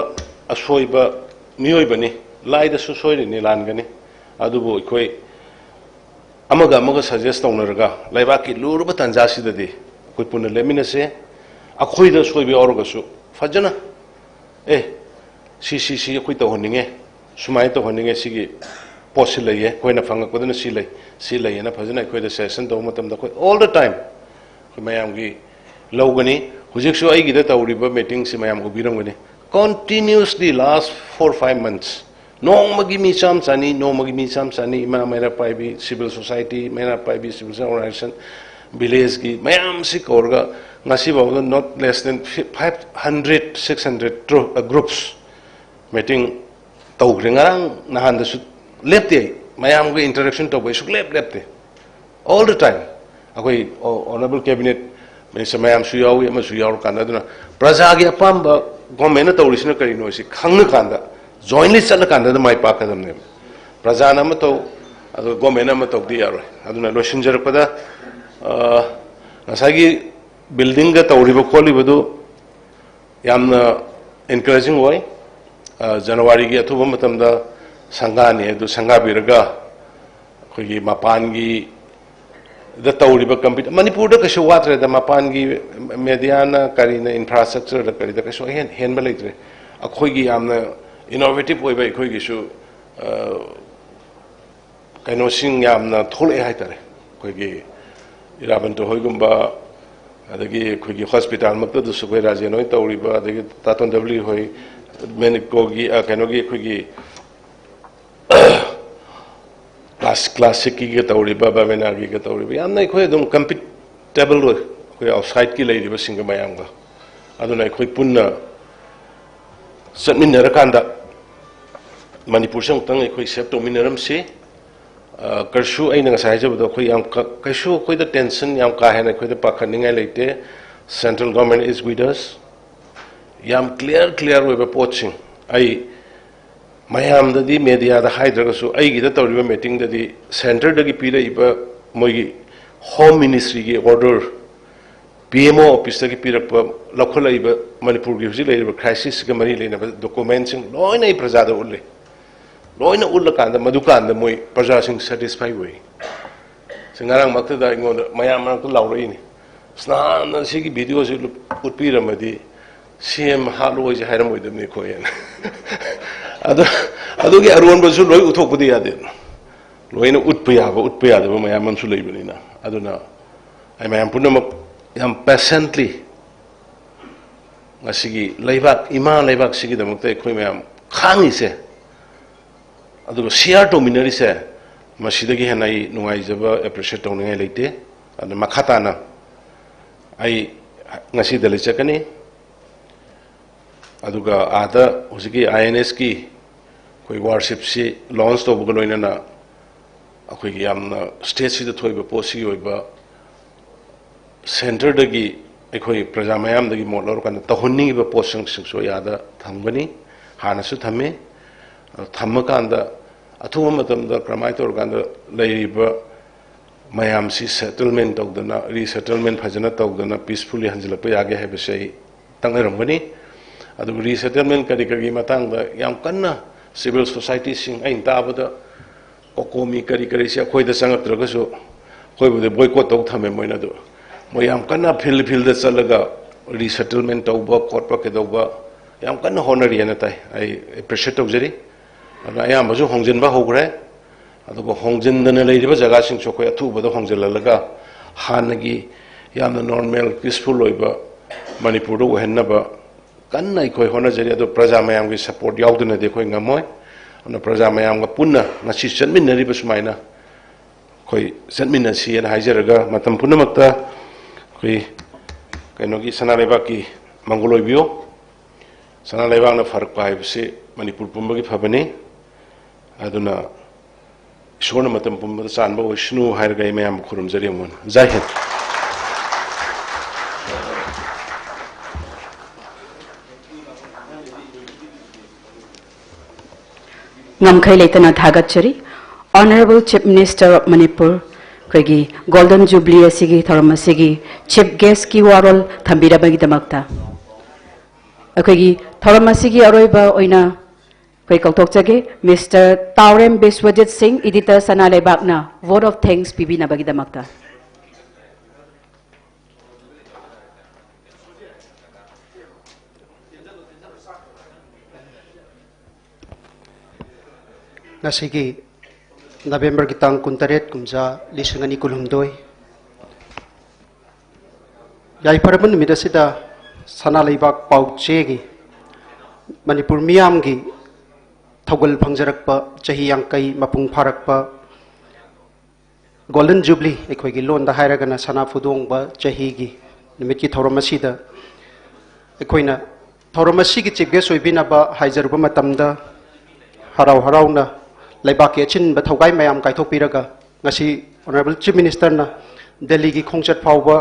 asoiba mioi bani lai da su soire ni lan gani adubo khoi amaga suggest tawnarga laiba ki luruba tanjasi dadi koi punna lemina se akhoi da soibi orga su fajana si koi to honinge sumai to honinge sigi posi laye koi na fanga kodana si lay na fajana koi da session to matam da koi all the time koi mayam gi lawgani hujik su ai gi da tawriba meeting si mayam go birangani continuously last 4-5 months no magi mi sam sani ma mera paibi civil society mera paibi civil organization village ki mayam si korga ngasi ba not less than 500 600 groups meeting tawgre ngarang nahan da su lepte mayam ge interaction to bai su lepte all the time akoi honorable cabinet minister mayam su yawi ama su yaw kan da praja ge apamba government tawrisina kari no si khangna kan da jointly chala kan da mai pa kadam ne praja na ma to government ma to di yaro aduna losin jar pada nasagi building ga tawriba kholi badu yamna encouraging way January gi athuba matam da sangha ne du sangha biraga khogi mapan gi da tawriba compete manipur da kashu watre da mapan gi mediana karina infrastructure da kari da kashu hen ba leitre akhoi gi yamna innovative way ba khoi gi su kaino sing yamna thole hai tare khoi gi iraban to hoi gumba adagi khoi gi hospital makta du sukoi raje noi tawriba adagi taton w hoi menikogi kainogi khoi gi classic ki ga tawriba ba mena gi ga tawriba yamna khoi dum compatible lo khoi outside ki lei riba singa mayam ga aduna khoi punna satmin rakanda manipur sang tang khoi sep to minaram se karshu aina ngasai jabdo khoi yam karshu khoi da tension yam ka hena khoi da pakhaningai leite central government is with us yam clear we be poaching ai mayam da di media da hydra so ai gi da tawriba meeting da di center da gi pira iba mogi home ministry gi order PMO office da gi pira pa lakhola iba manipur gi hujil iba crisis ga mari lena documents loina I praja da ulle loina ulla kan da madukan da moi praja sing satisfy way singarang makta da ingon mayam na to lawrei ni snan si gi video se utpira madi CM halo je hairamoi dum ni khoyen adu gi arwan ba su loi uthok pudi ya de loina utpya ba mayam su lei bani na aduna ai mayam punam yam patiently ngasigi leibak ima leibak sigi damakte khoi mayam khangi se adu share to minari se masidagi hanai nungai jaba appreciate to ngai leite adu makhata na ai ngasi dali chakani aduga ada husiki INS ki koi worship si launch to bugo loina na akoi gi yamna state si da thoiba posi oiba center dagi akoi praja mayam dagi modlor kan tahunni ba posang so yada thambani hana su thamme thamma kan da athuwa matam da kramai tor kan da leiba mayam si settlement tawdana resettlement phajana tawdana peacefully hanjilapa yage hebe sei tangaramgani adu resettlement kari matang da yam kanna civil society sing ain tabada kokomi kari sia khoi da sangat ragaso khoi bu de boycott tok thame moina do mo yam kanna fil da chalaga resettlement tawba court pa ke doba yam kanna honori ana tai ai appreciate tawjari ana yam bazu hongjin ba hogre adu ko hongjin dana leiba jaga sing so khoi athu ba do hongjilalaga hanagi yam normal peaceful loiba manipur do henna ba kanna ikoi hona jari ado praja mayam gi support yauduna de khoi ngamoy ana praja mayam ga punna ngasi chatminari basmaina khoi chatminna si an haijaraga matam punna makta khoi kainogi Sanaleibak ki mangoloi bio Sanaleibak na farak pa haibse manipur pumba gi phabani aduna shona matam pumba sanba wishnu hairaga mayam khurum jari mon jai hind Ngamkhai leitana thagachari Honorable Chief Minister of Manipur koigi Golden Jubilee asigi thoram asigi chief guest ki warol thambira bagi damakta koigi thoram asigi aroiba oina koi kautok jage Mr. Taurem Biswajit Singh editor Sanaleibak na vote of thanks pibina bagi damakta Nasigi November kitang kuntaret kumja lisangani kulumdoi yai paraban midasida Sanaleibak pauchegi Manipur miyamgi thaugal phangjarakpa chahi yangkai mapung pharakpa Golden Jubilee ekhoi gi lon da hairagana sana fudong ba chahi gi नुमित की थौरम असिदा अखोइना थौरम असिगी chief guest ओइबिनाबा हाइजरुबा मतमदा हराव हरावना लेबाक के अचिनबा थौगाई मयाम काइथोकपिरगा ngasi honorable chief minister na delhi gi khongchat phawba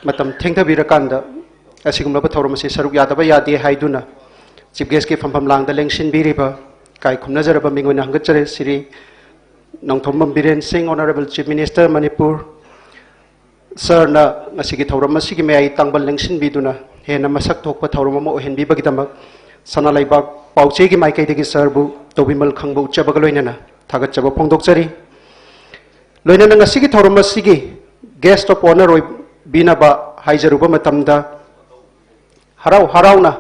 matam thengthabirakanda asigumlaba thawramasi saruk yadaba yade haiduna chief guest ke fampham langda lengsin biriba kai khumnazaraba mingona hangachare siri nongthombam biren singh honorable chief minister manipur sir na ngasi gi thawramasi gi mai tangbal lengsin biduna hena masak thokpa thawramama ohenbi bagidamak sanalaibak pauche gi mai kaidegi sir bu tobimal khangbu uchabaga loinana thagat chaba phongdokchari loina nang asigi thorum asigi guest of honor oi binaba haijaruba matamda harau harauna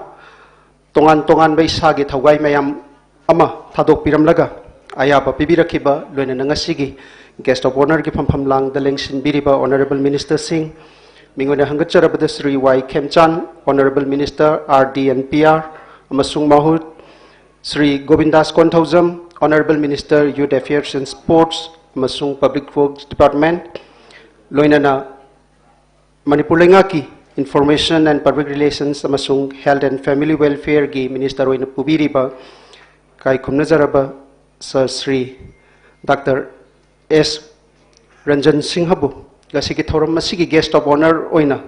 tongan tongan bai sagi thaugai mayam ama thadok piramlaga ayaba pibirakiba loina nang asigi guest of honor ki phampham lang the lengsin biriba honorable minister singh mingona hangacharabada sri y khemchan honorable minister rd and pr amasung mahut sri govindas konthaujam honorable minister youth affairs and sports Masung Public Works Department, Loinana Manipur ki Information and Public Relations, Masung Health and Family Welfare ki Minister Roina Pubiriba, Kai Kumnazaraba, Sir Sri Dr. S. Ranjan Singhabu, Gasiki Thorum Masiki guest of honor Oina.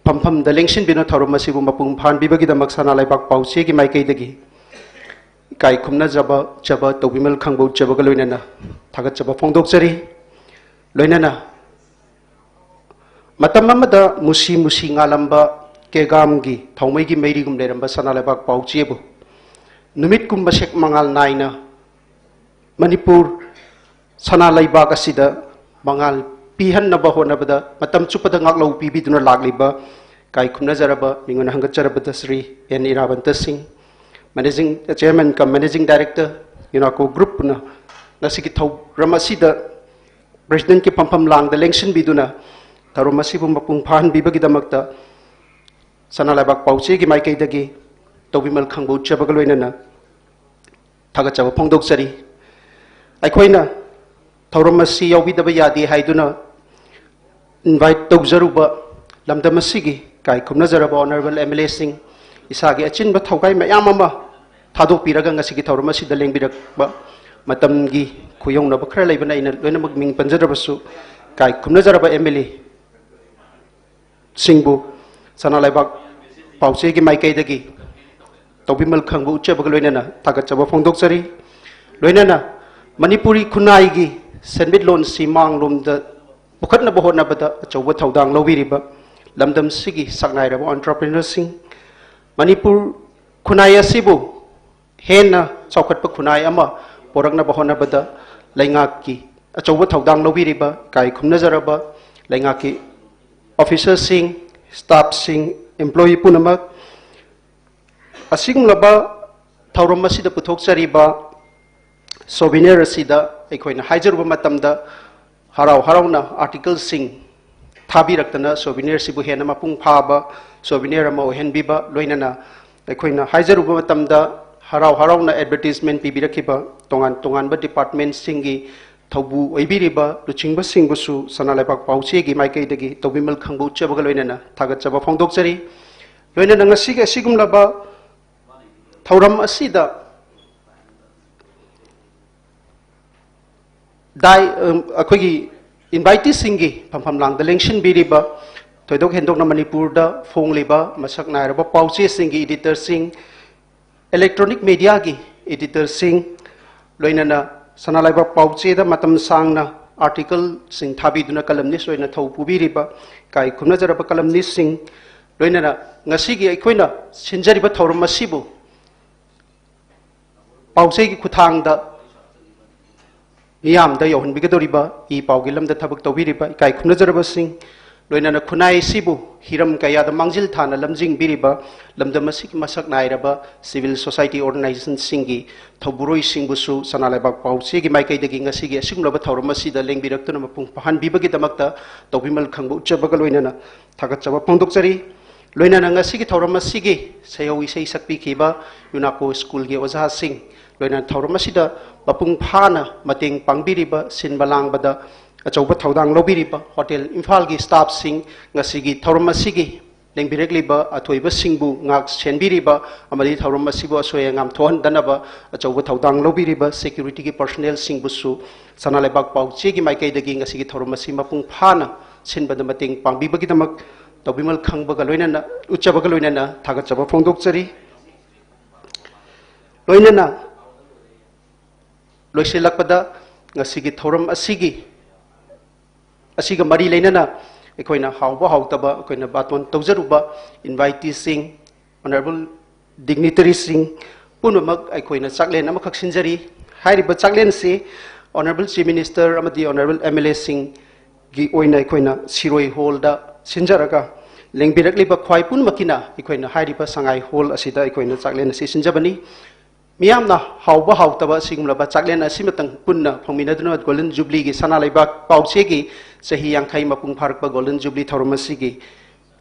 Pampam the Lengshin Bino Thorum Masibu Mapung Pan Bibagi the Maksana Laibak Pausi ki Maike degi. Kai kumna jaba jaba tobimal khangbo jaba galoinana thagat jaba phongdokchari loinana matam amada musi musi ngalamba kegam gi thongmai gi meiri gum leramba sanalabak pauchebu numit kum basek mangal naina manipur sanalaibak asida mangal pihan na bahona bada matam chupada ngaklo pibiduna lagliba kai kumna jaraba mingona hangacharabada sri n irabanta singh managing chairman kam managing director ko group na nasiki thau ramasi da president ki pampham lang da lengsin biduna tharumasi bu mapung phan bibagi damakta sanalabak pauche gi maikai dagi tobimal khangbo chabagaloina na thaga chaba phongdok chari aikhoina tharumasi yawi daba yadi haiduna invite tawjaruba lamdamasi gi kai khumna jaraba honorable mla singh isagi achin ba thaugai mayam ama thadok piraga ngasi gi thawrama sida lengbirak ba matam gi khuyong na bakhra leibana ina loina mak ming panjarabasu kai khumna jaraba mla singbu sanalaibak pauche gi mai kai dagi tobimal khangbu uchabaga loina na thagat chaba phongdok chari loina na manipuri khunai gi senbit lon simang lom da pukhatna bohona bada achauba thaudang lobiriba lamdam sigi saknai raba entrepreneur sing Manipur khunai asibu hena chaukhatpa khunai ama porakna bahona bada laingak ki achauba thaudang lobiriba kai khumna jaraba laingak ki officer sing staff sing employee punamak asigmlaba thauram asida puthok chariba souvenir asida ekhoina haijaruba matamda harau harauna article sing thabirakna souvenir sibu hena mapung phaba souvenir ama ohenbiba loinana ekhoina haijaruba matamda harau harauna advertisement pibirakiba tongan tongan ba department singi thobu oibiriba luchingba singbusu sanalaipak pauche gi maikei dagi tobimal khangbu chabaga loinana thagat chaba phongdok chari loinana ngasi ga sigumlaba thauram asida dai akhogi invitee singi phampham lang da lengsin biriba toidok hendok na manipur da fongliba masak nairaba pauche singi editor sing electronic media gi editor sing loinana sanalaiba pauche da matam sangna article sing thabiduna columnist loina thau pubiriba kai khumna jaraba columnist sing loinana ngasi gi aikoina sinjariba thauram masibu pauche gi khuthang da miyam da yohun bigadoriba I paugi lamda thabak tawbiriba kai khumna jaraba sing loinana khunai sibu hiram kaya da mangjil thana lamjing biriba lamda masik masak nairaba civil society organization singi thoburoi singbusu sanalaibak pauche gi maikai dagi ngasi gi asigmlaba thauram asida lengbiraktu na mapung pahan bibagi damakta tawbimal khangbu uchabaga loinana thagat chaba phongdok chari loinana ngasi gi thauram asigi sayawi sei sakpi khiba yunako school gi oja sing loina thauram asida mapung phana mateng pangbiriba sinbalang bada अचौब थौदांग लौबिरिबा hotel Imphal की staff Singh ngasi थौरम असिगी लेंबिरकलिबा अथोइबा सिंहबु ngak senbiriba amadi thauram asibu asoya ngam thohan danaba achauba thaudang lobiriba security ki personnel singbusu Sanaleibak pauche gi maikai dagi ngasi gi thauram asi mapung phana sinbada mating pangbiba gi damak tobimal khangba ga loinana uchaba ga loinana thagachaba phongdokchari loinana loiselakpada ngasi gi thauram asiga mari leinana अखोइना हाउबा हाउतबा अखोइना बातोन तौजरुबा invitee Singh honourable dignitary Singh पुनमक अखोइना चाकलेन अमखक सिंजरी हाइरिबा चाकलेन से ऑनरेबल चीफ मिनिस्टर अमदी ऑनरेबल एमएलए सिंह गी ओइना अखोइना सिरोई होलदा सिंजरगा लेंबिरकलिबा ख्वाइ पुनमकिना अखोइना हाइरिबा संगाई होल असिदा अखोइना चाकलेन से सिंजबनी मियामना हाउबा हाउतबा सिगुमलबा चाकलेन असिमतंग पुन्ना फंमिनदुना गोल्डन जुबली की सनालेबाक पाउचेगी सही यांखाई मपुंग फारकबा गोल्डन जुबली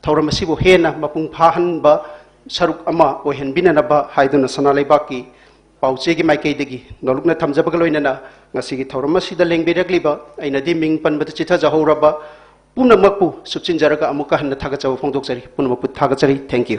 थौरमसिबु हेना मपुंग फाहनबा सरुक अमा ओहेनबिननबा हाइदुना सनालेबाक की पाउचेगी माइकेदगी नलुकना थमजबगा लोइनना ngasiगी थौरमसिदा लेंबिरकलिबा आइनादि मिंग पनबदा चिथा जहौरबा पुनमकपु सुचिनजरगा अमुका हन्ना थागचबा फोंदोकचरी पुनमकपु थागचरी थैंक यू